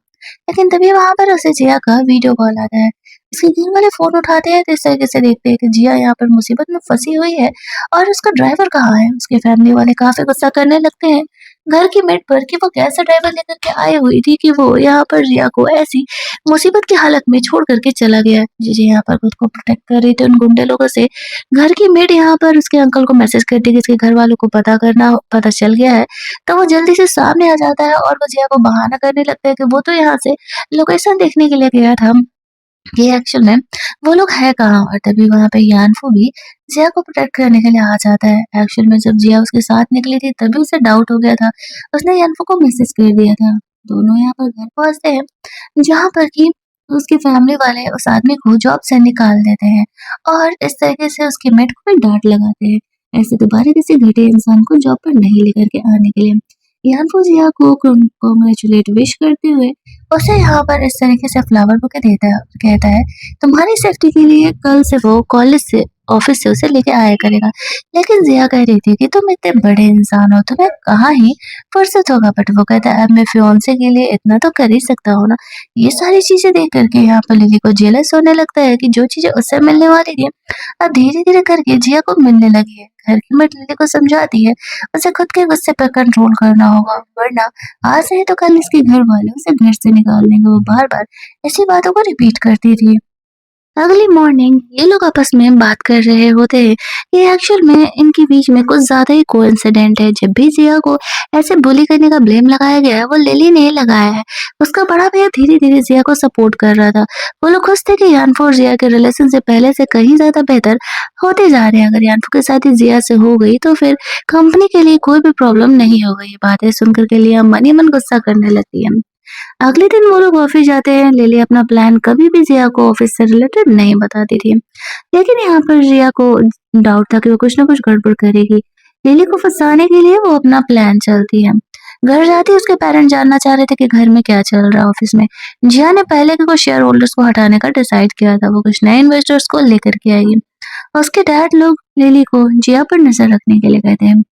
लेकिन तभी वहां पर उसे जिया का वीडियो कॉल आता है। उसके घर वाले फोन उठाते हैं तो इस तरीके से देखते हैं कि जिया यहाँ पर मुसीबत में फंसी हुई है और उसका ड्राइवर कहाँ है। उसके फैमिली वाले काफी गुस्सा करने लगते हैं घर की मेट पर कि वो कैसा ड्राइवर लेकर के आई हुई थी कि वो यहाँ पर जिया को ऐसी मुसीबत की हालत में छोड़ करके चला गया। जी यहाँ पर खुद को प्रोटेक्ट कर रही थी उन गुंडे लोगों से। घर की मेट यहाँ पर उसके अंकल को मैसेज करती है कि इसके घर वालों को पता चल गया है। तो वो जल्दी से सामने आ जाता है और वो जिया को बहाना करने लगता है कि वो तो यहाँ से लोकेशन देखने के लिए गया था कि एक्चुअल में वो लोग है कहाँ। और तभी वहाँ पे यानफू भी जिया को प्रोटेक्ट करने के लिए आ जाता है। एक्चुअल में जब जिया उसके साथ निकली थी तभी उसे डाउट हो गया था। उसने यानफू को मैसेज कर दिया था। दोनों यहाँ पर घर पहुंचते हैं जहाँ पर कि उसकी फैमिली वाले उस आदमी को जॉब से निकाल देते हैं और इस तरीके से उसकी मेट को भी डांट लगाते हैं। ऐसे दोबारा किसी घटिया इंसान को जॉब पर नहीं लेकर के आने के लिए यानफू जिया को कॉन्ग्रेचुलेट विश करते हुए उसे यहाँ पर इस तरीके से फ्लावर बुके देता है और कहता है तुम्हारी सेफ्टी के लिए कल से वो कॉलेज से ऑफिस से उसे लेके आया करेगा। लेकिन जिया कह रही थी कि तुम इतने बड़े इंसान हो तुम्हें कहाँ ही फुर्सत होगा। बट वो कहता है अब मैं फियांसे के लिए इतना तो कर ही सकता हूँ ना। ये सारी चीजें देख करके यहाँ पर लिली को जेलस होने लगता है कि जो चीजें उससे मिलने वाली थी अब धीरे धीरे करके जिया को मिलने लगी है। घर की मेट लिली को समझाती है उसे खुद के गुस्से पर कंट्रोल करना होगा वरना आज नहीं तो कल इसके घर वाले उसे घर से निकाल देंगे। वो बार-बार ऐसी बातों को रिपीट करती थी। अगली मॉर्निंग ये लोग आपस में बात कर रहे होते हैं कि एक्चुअल में इनके बीच में कुछ ज्यादा ही कोइंसिडेंट है। जब भी जिया को ऐसे बुली करने का ब्लेम लगाया गया है वो लिली ने लगाया है। उसका बड़ा भैया धीरे धीरे जिया को सपोर्ट कर रहा था। वो लोग खुश थे कि यानफो और जिया के रिलेशन से पहले से कहीं ज्यादा बेहतर होते जा रहे हैं। अगर यानफो के साथ ही जिया से हो गई तो फिर कंपनी के लिए कोई भी प्रॉब्लम नहीं होगी। ये बातें सुनकर के लिया मन ही मन गुस्सा करने लगती है। अगले दिन वो लोग ऑफिस जाते हैं। लिली अपना प्लान कभी भी जिया को ऑफिस से रिलेटेड नहीं बताती थी लेकिन यहाँ पर जिया को डाउट था कि वो कुछ ना कुछ गड़बड़ करेगी। लिली को फंसाने के लिए वो अपना प्लान चलती है। घर जाती उसके पेरेंट्स जानना चाह रहे थे कि घर में क्या चल रहा है ऑफिस में। जिया ने पहले के कुछ शेयर होल्डर्स को हटाने का डिसाइड किया था। वो कुछ नए इन्वेस्टर्स को लेकर के आएगी। उसके डैड लोग लिली को जिया पर नजर रखने के लिए कहते हैं।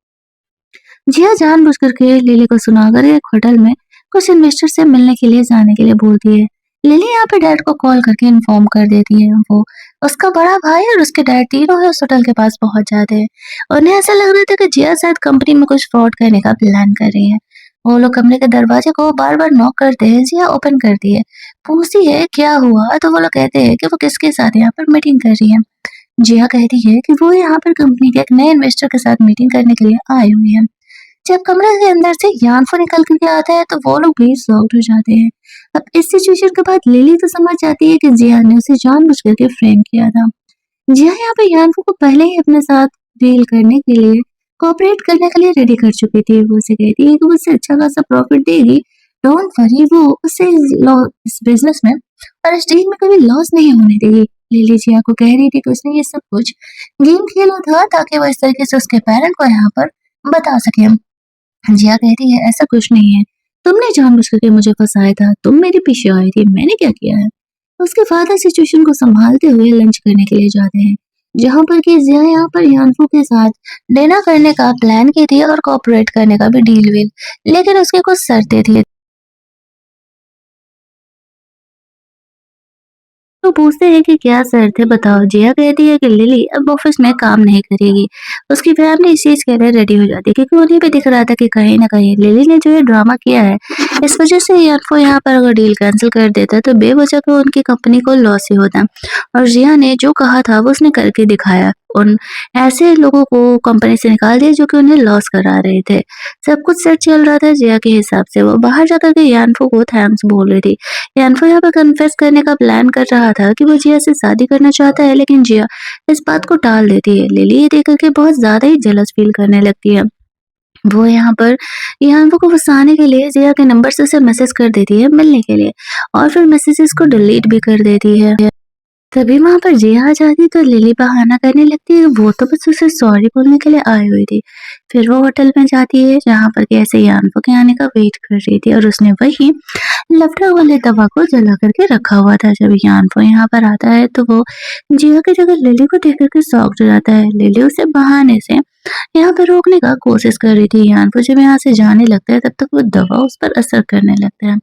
जिया जानबूझ करके लिली को सुनाकर एक होटल में कुछ इन्वेस्टर से मिलने के लिए जाने के लिए बोलती है। लिली यहाँ पे डैड को कॉल करके इन्फॉर्म कर देती है। वो उसका बड़ा भाई और उसके डैड तीनों ही उस होटल के पास पहुंच जाते हैं। उन्हें ऐसा लग रहा था कि जिया शायद कंपनी में कुछ फ्रॉड करने का प्लान कर रही है। वो लोग कमरे के दरवाजे को बार बार नॉक करते हैं। जिया ओपन करती है पूछती है क्या हुआ तो वो लोग कहते हैं कि वो किसके साथ यहाँ पर मीटिंग कर रही है। जिया कहती है कि वो यहाँ पर कंपनी के एक नए इन्वेस्टर के साथ मीटिंग करने के लिए आई हुई है। जब कमरे के अंदर से यानफो निकल करके आता है तो वो लोग भी शॉक्ड हो जाते हैं। अब इस सिचुएशन के बाद लिली तो समझ जाती है कि जिया ने उसे जानबूझ करके फ्रेम किया था। जिया यहाँ पे यानफो को पहले ही अपने साथ डील करने के लिए कोऑपरेट करने के लिए रेडी कर चुकी थी। वो उसे कहती है कि वो उससे अच्छा खासा प्रॉफिट देगी। डोंट वरी वो उसे इस बिजनेस में और इस डील में कभी लॉस नहीं होने देगी। लिली जिया को कह रही थी कि उसने ये सब कुछ गेम खेला था ताकि वो इस तरीके से उसके पेरेंट को यहाँ पर बता सके। जिया कहती है ऐसा कुछ नहीं है। तुमने जानबूझ करके मुझे फंसाया था। तुम मेरे पीछे आई थी। मैंने क्या किया है? उसके फादर सिचुएशन को संभालते हुए लंच करने के लिए जाते हैं, जहाँ पर कि जिया यहाँ पर यानफू के साथ डिनर करने का प्लान की थी और कोऑपरेट करने का भी डील व्हील, लेकिन उसके कुछ शर्तें थी। तो पूछते हैं कि क्या शर्त है बताओ। जिया कहती है कि लिली अब ऑफिस में काम नहीं करेगी। उसकी फैमिली इस चीज के लिए रेडी हो जाती है क्योंकि उन्हें भी दिख रहा था कि कहीं ना कहीं लिली ने जो है ड्रामा किया है, इस वजह से यानको यहाँ पर अगर डील कैंसिल कर देता तो बेवजह को उनकी कंपनी को लॉस ही होता। और जिया ने जो कहा था वो उसने करके दिखाया। उन ऐसे लोगों को कंपनी से निकाल दिया जो कि उन्हें लॉस करा रहे थे। सब कुछ सेट चल रहा था जिया के हिसाब से। वो बाहर जाकर के यानफो को थैंक्स बोल रही थी। यानफो यहाँ पर कन्फेस करने का प्लान कर रहा था कि वो जिया से शादी करना चाहता है, लेकिन जिया इस बात को टाल देती है। लिली ये देख करके बहुत ज्यादा ही जेलस फील करने लगती है। वो यहाँ पर यानफो को फंसाने के लिए जिया के नंबर से उसे मैसेज कर देती है मिलने के लिए, और फिर मैसेजेस को डिलीट भी कर देती है। तभी वहाँ पर जिया आ जाती तो लिली बहाना करने लगती है, वो तो बस उसे सॉरी बोलने के लिए आई हुई थी। फिर वो होटल में जाती है जहाँ पर कि ऐसे यानफो के आने का वेट कर रही थी, और उसने वही लफड़ा वाले दवा को जला करके रखा हुआ था। जब यानफो यहाँ पर आता है तो वो जिया की जगह लिली को देख करके शॉक्ड हो जाता है। लिली उसे बहाने से यहाँ पर रोकने का कोशिश कर रही थी। यानफो जब यहाँ से जाने लगता है तब तक वो दवा उस पर असर करने लगता है।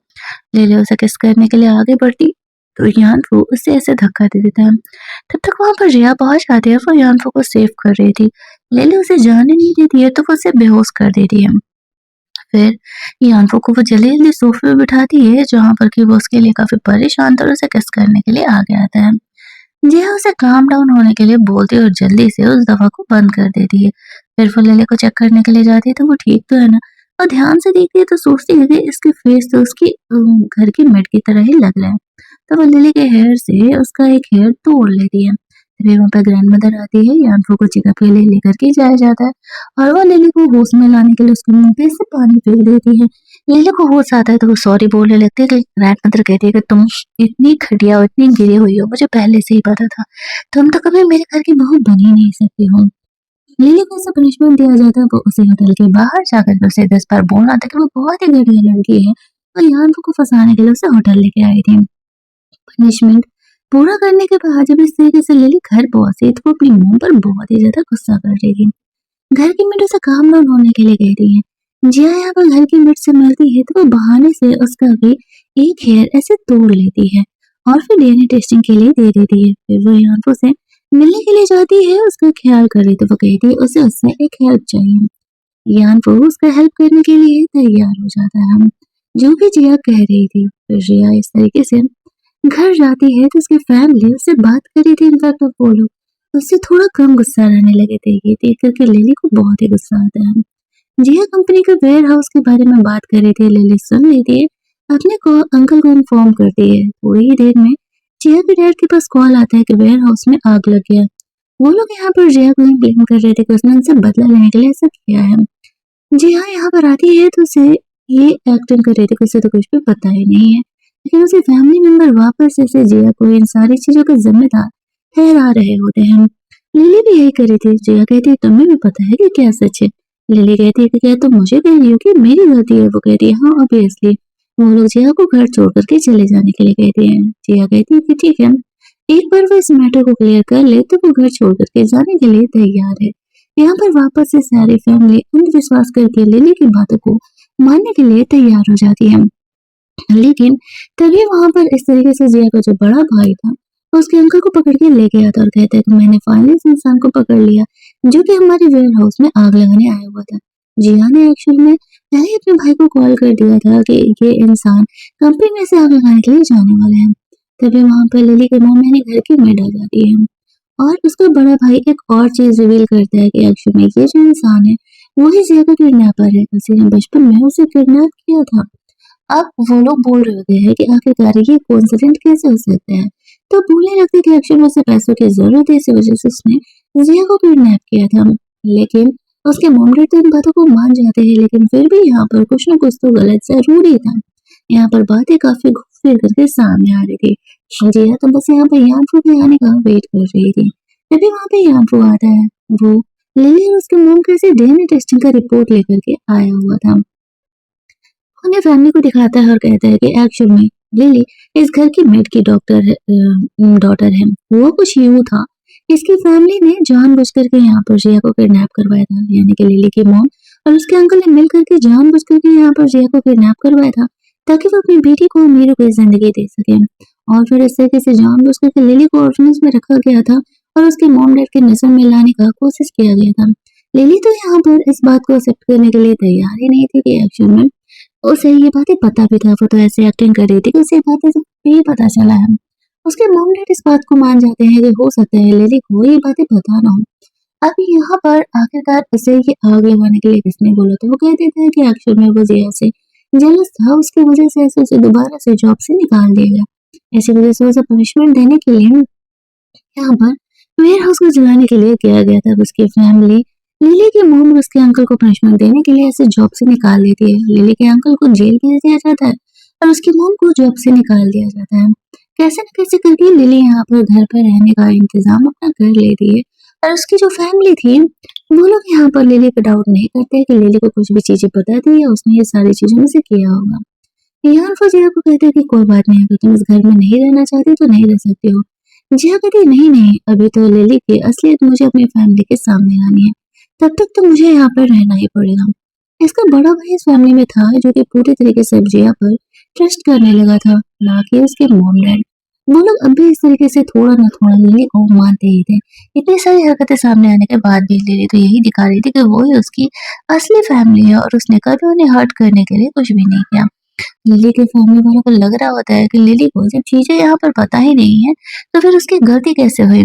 लिली उसे किस करने के लिए आगे बढ़ती तो यानफो उसे ऐसे धक्का दे देता है। तब तक वहाँ पर रिया पहुंच जाती है। वो यानफो को सेव कर रही थी। लिली उसे जाने नहीं देती है तो वो उसे बेहोश कर देती है। फिर यानफो को वो जल्दी-जल्दी सोफे पे बिठाती है जहाँ पर कि वो उसके लिए काफ़ी परेशान था और उसे किस करने के लिए आगे आता है। जिया उसे काम डाउन होने के लिए बोलती है और जल्दी से उस दवा को बंद कर देती है। फिर वो लिली को चेक करने के लिए जाती है तो वो ठीक तो है ना? और ध्यान से देखती है तो सोचती है कि इसके फेस तो उसकी घर की मेड की तरह ही लग रहा है। तो वो लिली के हेयर से उसका एक हेयर तोड़ लेती है। तभी वहाँ पे ग्रैंडमदर आती है। यानफो को जगह पे ले लेकर के जाया जाता है और वो लिली को होश में लाने के लिए उसके मुंह पे से पानी फेंक देती है। लिली को होश आता है तो वो सॉरी बोलने लगती है। ग्रैंडमदर कहती है कि तुम इतनी घटिया और इतनी गिरी हुई हो, मुझे पहले से ही पता था। तुम तो कभी मेरे घर की बहू बन ही नहीं सकती हो। लिली को ऐसा पनिशमेंट दिया जाता है। वो उसे होटल के बाहर जाकर के उसे 10 बार बोलना था कि वो बहुत ही घटिया लड़की है और यानफो को फंसाने के लिए उसे होटल लेके आई थी। पनिशमेंट पूरा करने के बाद जब इस तरीके से लिली घर पहुंची तो वो अपनी मॉम पर बहुत ही ज्यादा गुस्सा कर रही थी। घर की मेड उसे काम डाउन होने के लिए कहती है। जिया यहाँ पर घर की मेड से मिलती है तो वो बहाने से उसका भी एक हेयर ऐसे तोड़ लेती है और फिर डीएनए टेस्टिंग के लिए दे देती है। फिर वो यानफो से मिलने के लिए जाती है, उसका ख्याल कर रही तो वो कहती है उसे उससे एक हेल्प चाहिए। यानफो उसका हेल्प करने के लिए तैयार हो जाता है। जो भी जिया कह रही थी, फिर जिया इस तरीके से घर जाती है तो उसकी फैमिली उससे बात कर रही थी। इनफैक्ट अब वो लोग उससे थोड़ा कम गुस्सा रहने लगे थे। ये देख करके लिली को बहुत ही गुस्सा आता है। जिया कंपनी के वेयर हाउस के बारे में बात कर रही थी। लिली सुन रही थी। अपने को अंकल को इन्फॉर्म करती है। थोड़ी ही देर में जिया के डैड के पास कॉल आता है कि वेयर हाउस में आग लग गया। वो लोग यहाँ पर जिया को ही ब्लेम कर रहे थे कि उसने उनसे बदला लेने के लिए ऐसा किया है। जिया यहाँ पर आती है तो उसे ये एक्टिंग कर रही थी कि उसे तो कुछ भी पता ही नहीं है, लेकिन उसके फैमिली मेंबर वापस ऐसे जिया को इन सारी चीजों का जिम्मेदार ठहरा रहे होते हैं। लिली भी यही कर रही थी। जिया कहती है तुम्हें भी पता है कि क्या सच है। लिली कहती है कि क्या तुम मुझे कह रही हो कि मेरी गलती है। वो कहती है हाँ ऑब्वियसली। वो लोग जिया को घर छोड़ करके चले जाने के लिए कहते हैं। जिया कहती है कि ठीक है, एक बार वो इस मैटर को क्लियर कर ले तो वो घर छोड़ करके जाने के लिए तैयार है। यहाँ पर वापस से सारी फैमिली अंधविश्वास करके लिली की बातों को मानने के लिए तैयार हो जाती है। लेकिन तभी वहां पर इस तरीके से जिया का जो बड़ा भाई था वो उसके अंकल को पकड़ के लेके आता और कहता है कि मैंने फाइनली इस इंसान को पकड़ लिया जो कि हमारे वेयर हाउस में आग लगाने आया हुआ था। जिया ने एक्चुअल में पहले ही अपने भाई को कॉल कर दिया था कि ये इंसान कंपनी में से आग लगाने के लिए जाने वाले हैं। तभी वहां पर लिली के मॉम यानी घर की मेड आ जाती है और उसका बड़ा भाई एक और चीज रिवील करता है कि एक्चुअल में ये जो इंसान है वही जिया का किडनैपर है। उसी ने बचपन में उसे किडनैप किया था। अब वो लोग बोल रहे होते हैं कि आखिरकार ये कोइंसिडेंट कैसे हो सकता है। तो बोलने लगते कि एक्चुअली उसे पैसों की जरूरत है, इसी वजह से उसने जिया को किडनैप किया था। लेकिन उसके मॉम डैड तो इन बातों को मान जाते हैं, लेकिन फिर भी यहाँ पर कुछ न कुछ तो गलत जरूरी था। यहाँ पर बातें काफी घूम फिर करके सामने आ रही थी। जिया तो बस यहाँ पर यानफू के आने का वेट कर रही थी। तभी वहाँ पे यानफू आता है। वो लिली और उसके मॉम कैसे डीएनए टेस्टिंग का रिपोर्ट लेकर के आया हुआ था। अपनी फैमिली को दिखाता है और कहता है कि एक्चुअल में लिली इस घर की मेड की डॉटर है। वो कुछ यूं था, इसकी फैमिली ने जानबूझ करके यहाँ पर जिया को किडनैप करवाया था, यानी कि लिली की मॉम और उसके अंकल ने मिल करके जानबूझ करके यहाँ पर जिया को किडनैप करवाया था, ताकि वो अपनी बेटी को अमीरों की जिंदगी दे सके। और फिर इस तरीके से जानबूझ करके लिली को ऑर्फनेज में रखा गया था और उसके मॉम डैड की नजर में लाने का कोशिश किया गया था। लिली तो यहाँ पर इस बात को एक्सेप्ट करने के लिए तैयार ही नहीं थी कि एक्चुअल में उसे ये बातें पता भी था। वो तो ऐसे एक्टिंग कर रही थी कि उसे ये बातें सब नहीं पता चला है। उसके मॉम डैड इस बात को मान जाते हैं कि हो सकता है लिली को ये बातें पता ना हो। अब यहाँ पर आखिरकार उसे ये आगे बढ़ने के लिए किसने बोला, तो वो कह देते हैं कि एक्चुअल में वो जिया से जेलस था, उसकी वजह से ऐसे उसे दोबारा से जॉब से निकाल दिया गया। ऐसी वजह से उसे पनिशमेंट देने के लिए यहाँ पर वेयर हाउस को जलाने के लिए किया गया था। उसकी फैमिली लिली के मॉम और उसके अंकल को पनिशमेंट देने के लिए ऐसे जॉब से निकाल देती है। लिली के अंकल को जेल भेज दिया जाता है और उसकी मॉम को जॉब से निकाल दिया जाता है। कैसे न कैसे करके लिली यहाँ पर घर पर रहने का इंतजाम अपना कर लेती है और उसकी जो फैमिली थी वो लोग यहाँ पर लिली पे डाउट नहीं करते कि लिली को कुछ भी चीजें पता थी या उसने ये सारी चीजों में से किया होगा। यहाँ पर जिया को कहते हैं कि कोई बात नहीं, अगर तुम इस घर में नहीं रहना चाहती तो नहीं रह सकती हो। जिया कहती है नहीं नहीं, अभी तो लिली की असलियत मुझे अपनी फैमिली के सामने लानी है, तब तक तो मुझे यहाँ पर रहना ही पड़ेगा। इसका बड़ा भाई इस फैमिली में था जो कि पूरी तरीके से अब जिया पर ट्रस्ट करने लगा था, ना कि उसके मॉम डैड। वो लोग अब भी इस तरीके से थोड़ा ना थोड़ा लिली को मानते ही थे। इतनी सारी हरकतें सामने आने के बाद भी लिली तो यही दिखा रही थी कि वो ही उसकी असली फैमिली है और उसने कभी उन्हें हर्ट करने के लिए कुछ भी नहीं किया। लिली के फैमिली वालों को लग रहा होता है कि लिली को जब चीजें यहाँ पर पता ही नहीं है तो फिर उसकी गलती कैसे हुई।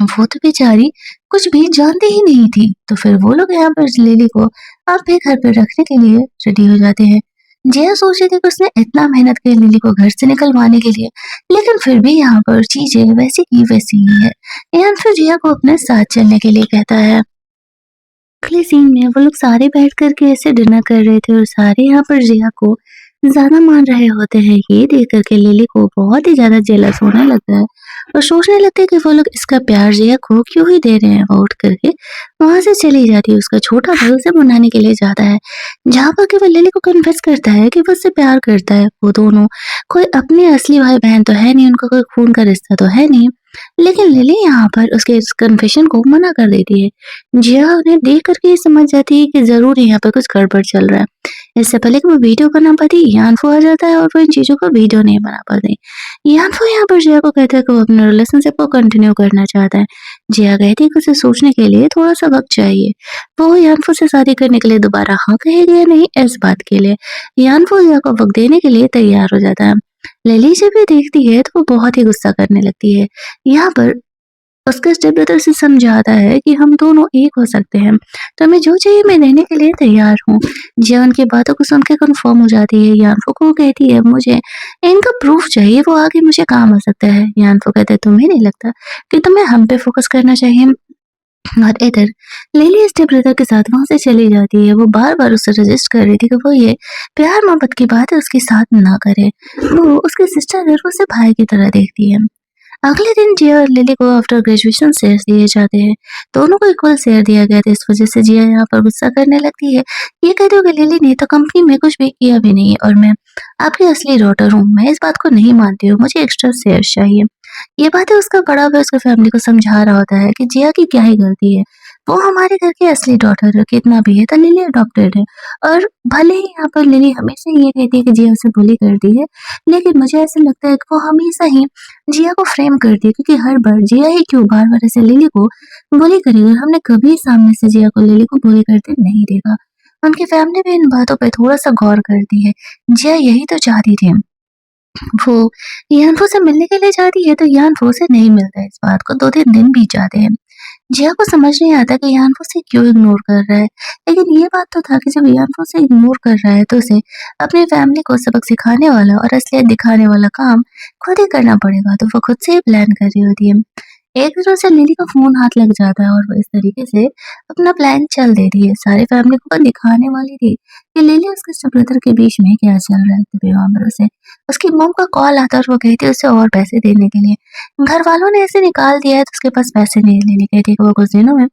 वो तो बेचारी कुछ भी जानती ही नहीं थी। तो फिर वो लोग यहाँ पर लिली को अपने घर पर रखने के लिए रेडी हो जाते हैं। जिया सोच रही थी कि उसने इतना मेहनत की लिली को घर से निकलवाने के लिए, लेकिन फिर भी यहाँ पर चीजें वैसी की वैसी ही है। यहाँ फिर जिया को अपने साथ चलने के लिए कहता है। अगले सीन में वो लोग सारे बैठ करके ऐसे डिनर कर रहे थे और सारे यहाँ पर जिया को ज्यादा मान रहे होते हैं। ये देख करके लिली को बहुत ही ज्यादा जेलस होने लगता है और सोचने लगते हैं कि वो लोग इसका प्यार जिया को क्यों ही दे रहे हैं। वो उठ करके वहां से चली जाती है। उसका छोटा भाई उसे मनाने के लिए जाता है, जहाँ पर कि वो लिली को कन्फेस करता है कि वो उससे प्यार करता है। वो दोनों कोई अपने असली भाई बहन तो है नहीं, उनका कोई खून का रिश्ता तो है नहीं, लेकिन लिली यहाँ पर उसके इस कन्फेशन को मना कर देती है। जिया उन्हें देख करके ये समझ जाती है कि जरूर यहाँ पर कुछ गड़बड़ चल रहा है। इससे पहले कि वो वीडियो बना पाती, यानफो आ जाता है और वो इन चीजों को वीडियो नहीं बना पाती। यानफो यहाँ पर जिया को कहता है कि वो अपने रिलेशनशिप को कंटिन्यू करना चाहता है। जिया कहती है कि उसे सोचने के लिए थोड़ा सा वक्त चाहिए। वो यानफो से शादी करने के लिए दोबारा हाँ कहेगी या नहीं, इस बात के लिए यानफो जिया को वक्त देने के लिए तैयार हो जाता है। लिली जब भी देखती है तो वो बहुत ही गुस्सा करने लगती है। यहाँ पर उसका स्टेप ब्रदर से समझाता है कि हम दोनों एक हो सकते हैं, तो हमें जो चाहिए मैं देने के लिए तैयार हूँ। जियान की बातों को सुन के कंफर्म हो जाती है। यानफो को कहती है मुझे इनका प्रूफ चाहिए, वो आगे मुझे काम आ सकता है। यानफो कहता है तुम्हें नहीं लगता कि तुम्हें हम पे फोकस करना चाहिए। और इधर लिली स्टेप ब्रदर के साथ वहां से चली जाती है। वो बार बार उससे रजिस्ट कर रही थी कि वो ये प्यार मोहब्बत की बात है उसके साथ ना करे। वो उसके सिस्टर को उसे भाई की तरह देखती है। अगले दिन जिया और लिली को आफ्टर ग्रेजुएशन शेयर दिए जाते हैं। दोनों को इक्वल शेयर दिया गया था। इस वजह से जिया यहाँ पर गुस्सा करने लगती है। ये कहती हो कि लिली ने तो कंपनी में कुछ भी किया भी नहीं है और मैं आपकी असली डॉटर हूँ, मैं इस बात को नहीं मानती हूँ, मुझे एक्स्ट्रा शेयर चाहिए। ये बातें उसका बड़ा भाई उसके फैमिली को समझा रहा होता है कि जिया की क्या ही गलती है, वो हमारे घर की असली डॉटर है, कितना भी है तो लिली अडॉप्टेड है। और भले ही यहाँ पर लिली हमेशा ये कहती है कि जिया उसे बुली करती है, लेकिन मुझे ऐसा लगता है कि वो हमेशा ही जिया को फ्रेम करती है, क्योंकि हर बार जिया ही क्यों बार बार ऐसे लिली को बुली करेगी। हमने कभी सामने से जिया को लिली को बुली करते नहीं देखा। उनकी फैमिली भी इन बातों पे थोड़ा सा गौर करती है। जिया यही तो चाहती थी। वो यानफो से मिलने के लिए जाती है तो यानफो से नहीं मिलता है। इस बात को 2-3 दिन बीत जाते हैं। जिया को समझ नहीं आता कि यानफो से क्यों इग्नोर कर रहा है, लेकिन ये बात तो था कि जब यानफो से इग्नोर कर रहा है तो उसे अपनी फैमिली को सबक सिखाने वाला और असलियत दिखाने वाला काम खुद ही करना पड़ेगा। तो वो खुद से ही प्लान कर रही होती है। एक तरह से लिली का फोन हाथ लग जाता है और वो इस तरीके से अपना प्लान चल देती है। सारी फैमिली को दिखाने वाली थी कि लिली उसके ब्रदर के बीच में क्या चल रहा है। तभी वहां पर उसे उसकी मॉम का कॉल आता है और वो कहती है उसे और पैसे देने के लिए। घर वालों ने ऐसे निकाल दिया है तो उसके पास पैसे नहीं है। लिली कहती है कि वो कुछ दिनों में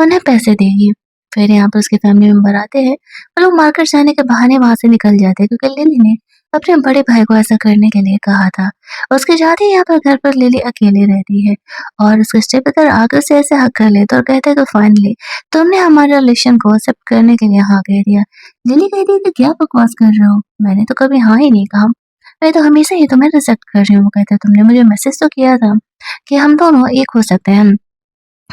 उन्हें पैसे देगी। फिर यहाँ पर उसके फैमिली मेंबर आते हैं। वो लोग मार्केट जाने के बहाने वहाँ से निकल जाते हैं क्योंकि लिली ने अपने बड़े भाई को ऐसा करने के लिए कहा था। उसके जाते ही यहाँ पर घर पर लिली अकेली रहती है और उसके स्टेपब्रदर आकर उसे ऐसे हक कर लेते और कहते हैं कि फाइनली तुमने हमारे रिलेशन को एक्सेप्ट करने के लिए हाँ कह दिया। लिली कहती है कि क्या बकवास कर रहे हो? मैंने तो कभी हाँ ही नहीं कहा। मैं तो हमेशा ही तुम्हें रिजेक्ट कर रही हूँ। वो कहता है तुमने मुझे मैसेज तो किया था कि हम दोनों एक हो सकते हैं।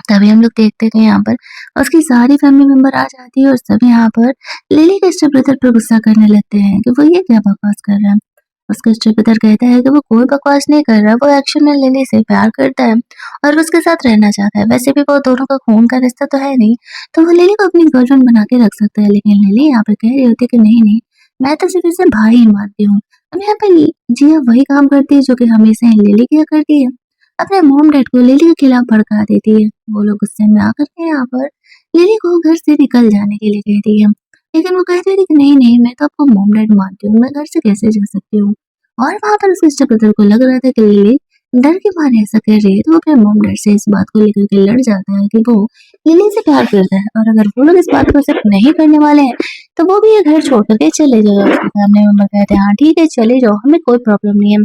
तभी हम लोग देखते हैं कि यहाँ पर उसकी सारी फैमिली मेंबर आ जाती है और सब यहाँ पर लिली के स्टेपब्रदर पर गुस्सा करने लगते हैं कि वो ये क्या बकवास कर रहा है। उसका स्टेपब्रदर कहता है कि वो कोई बकवास नहीं कर रहा, वो एक्चुअल में लिली से प्यार करता है और उसके साथ रहना चाहता है। वैसे भी वो दोनों का खून का रिश्ता तो है नहीं, तो वो लिली को अपनी गर्लफ्रेंड बना के रख सकता है। लेकिन लिली यहाँ पर कह रही होती है कि नहीं नहीं, मैं तो सिर्फ इसे भाई ही मानती हूँ। अब यहाँ पर जिया वही काम करती है जो कि हमेशा ही लिली किया करती है, अपने मॉम डैड को लिली के खिलाफ भड़का देती है। वो लोग गुस्से में आकर के यहाँ पर लिली को घर से निकल जाने के लिए कहती है, लेकिन वो कहती है कि नहीं नहीं, मैं तो आपको मॉम डैड मानती हूँ, मैं घर से कैसे जा सकती हूँ। और वहाँ पर उसके स्टेपब्रदर को लग रहा था कि लिली डर के मारे ऐसा कर रही है, तो वो अपने मॉम डैड से इस बात को लेकर के लड़ जाता है कि वो लिली से प्यार करता है और अगर वो लोग इस बात को एक्सेप्ट नहीं करने वाले हैं तो वो भी ये घर छोड़ करके चले जाएगा। उसके फैमिली मेंबर कहते हैं हाँ ठीक है चले जाओ, हमें कोई प्रॉब्लम नहीं है।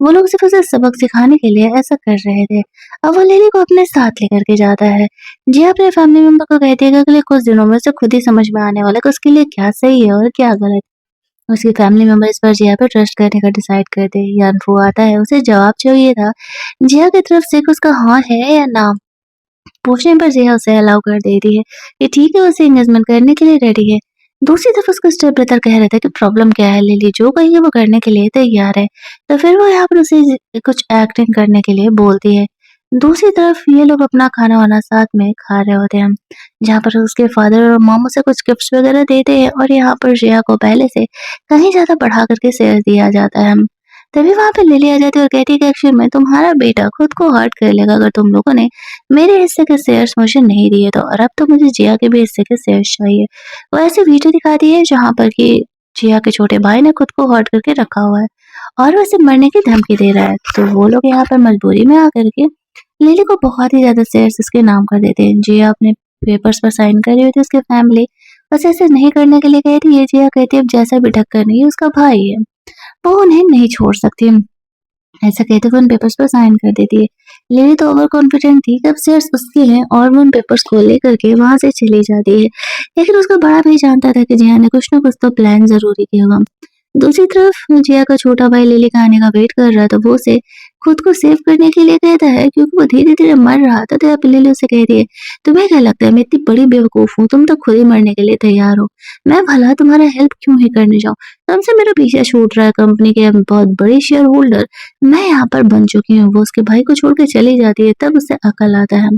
वो लोग सिर्फ उसे सबक सिखाने के लिए ऐसा कर रहे थे। अब वो लिली को अपने साथ लेकर के जाता है। जिया अपने फैमिली मेंबर को कहती है कि अगले कुछ दिनों में उसे खुद ही समझ में आने वाला है कि उसके लिए क्या सही है और क्या गलत। उसकी फैमिली मेंबर इस पर जिया पे ट्रस्ट करने का डिसाइड करते हैं। यान वो आता है, उसे जवाब चाहिए था जिया की तरफ से कि उसका हाँ है या ना। पूछने पर जिया उसे अलाउ कर देती है कि ठीक है, उसे एंगेजमेंट करने के लिए रेडी है। दूसरी तरफ उसका स्टेप ब्रदर कह रहे थे कि प्रॉब्लम क्या है, लिली जो कहेगी वो करने के लिए तैयार है। तो फिर वो यहाँ पर उसे कुछ एक्टिंग करने के लिए बोलती है। दूसरी तरफ ये लोग अपना खाना वाना साथ में खा रहे होते हैं, जहाँ पर उसके फादर और मॉम उसे कुछ गिफ्ट्स वगैरह देते हैं और यहाँ पर जिया को पहले से कहीं ज्यादा बढ़ा करके शेयर दिया जाता है। तभी वहाँ पे लिली आ जाती है और कहती है कि एक्चुअली में तुम्हारा बेटा खुद को हर्ट कर लेगा अगर तुम लोगों ने मेरे हिस्से के शेयर्स मुझे नहीं दिए तो, और अब तो मुझे जिया के भी हिस्से के शेयर्स चाहिए। वो ऐसी वीडियो दिखाती है जहाँ पर कि जिया के छोटे भाई ने खुद को हर्ट करके रखा हुआ है और वो उसे मरने की धमकी दे रहा है। तो वो लोग यहाँ पर मजबूरी में आकर के लिली को बहुत ही ज्यादा शेयर्स उसके नाम कर देते हैं। जिया अपने पेपर्स पर साइन कर रही होती है, उसके फैमिली बस ऐसे नहीं करने के लिए कहती है। जिया कहती है अब जैसा भी ढक्कन नहीं है उसका भाई है, वो उन्हें नहीं छोड़ सकती। ऐसा कहते हुए उन पेपर्स पर साइन कर देती है। लिली तो ओवर कॉन्फिडेंट थी कि अब शेयर्स उसके हैं और वो उन पेपर्स को लेकर के वहां से चली जाती है। लेकिन उसका बड़ा भाई जानता था कि जिया ने कुछ ना कुछ तो प्लान जरूरी किया होगा। दूसरी तरफ जिया का छोटा भाई लिली का आने का वेट कर रहा था। वो उसे खुद को सेव करने के लिए कहता है क्योंकि वो धीरे धीरे मर रहा था। तो यहाँ पे लिली उसे कहती है तुम्हें क्या लगता है मैं इतनी बड़ी बेवकूफ हूँ, तुम तो खुद ही मरने के लिए तैयार हो, मैं भला तुम्हारा हेल्प क्यों ही करने जाऊँ। तुमसे मेरा पीछा छूट रहा है, कंपनी के बहुत बड़ी शेयर होल्डर मैं यहाँ पर बन चुकी हूँ। वो उसके भाई को छोड़ के चली जाती है, तब उसे अकल आता है।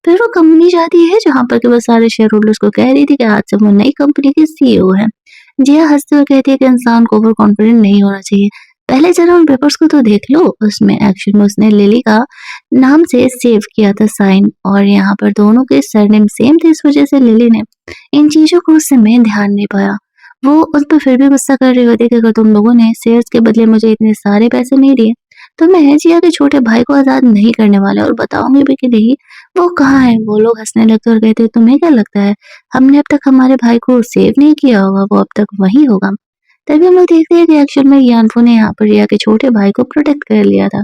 फिर वो कंपनी जाती है जहाँ पर के वो सारे शेयर होल्डर्स को कह रही थी कि आज से वो नई कंपनी की सीईओ है। जिया हंसते हुए कहती है कि इंसान को ओवर कॉन्फिडेंट नहीं होना चाहिए, पहले जरा उन पेपर्स को तो देख लो। उसमें एक्शन में उसने लिली का नाम से सेव किया था साइन और यहाँ पर दोनों के सरनेम सेम थे, इस वजह से लिली ने इन चीजों को उस समय ध्यान नहीं पाया। वो उस पर फिर भी गुस्सा कर रही होती कि अगर तुम लोगों ने शेयर्स के बदले मुझे इतने सारे पैसे नहीं दिए तो मैं जिया के छोटे भाई को आजाद नहीं करने वाला और बताऊंगी भी कि नहीं वो कहाँ है। वो लोग हंसने लगते और कहते तुम्हें क्या लगता है हमने अब तक हमारे भाई को सेव नहीं किया होगा, वो अब तक वही होगा। तभी हम लोग देखते हैं कि एक्चुअल में यानफो ने यहाँ पर रिया के छोटे भाई को प्रोटेक्ट कर लिया था।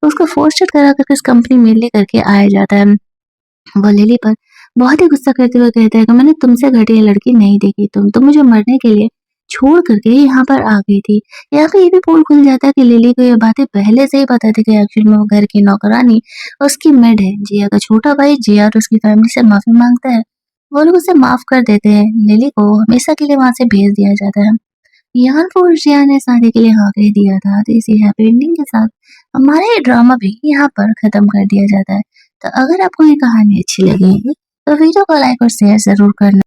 उसको फोर्स्टेड करा करके इस कंपनी में लेकर आया जाता है। वो लिली पर बहुत ही गुस्सा करते हुए कहता है कि मैंने तुमसे घटिया लड़की नहीं देखी, तुम तो मुझे मरने के लिए छोड़ करके यहाँ पर आ गई थी। यहाँ पे ये भी पोल खुल जाता है कि लिली को ये बातें पहले से ही पता थी कि एक्चुअल में वो घर की नौकरानी उसकी मेड है। जिया का छोटा भाई जिया और उसकी फैमिली से माफी मांगता है। वो लोग उसे माफ कर देते हैं। लिली को हमेशा के लिए वहां से भेज दिया जाता है। यहाँ पर जिया ने शादी के लिए हाँ कह दिया था। तो इसी हैप्पी एंडिंग के साथ हमारा ये ड्रामा भी यहाँ पर खत्म कर दिया जाता है। तो अगर आपको ये कहानी अच्छी लगी तो वीडियो को लाइक और शेयर जरूर करना।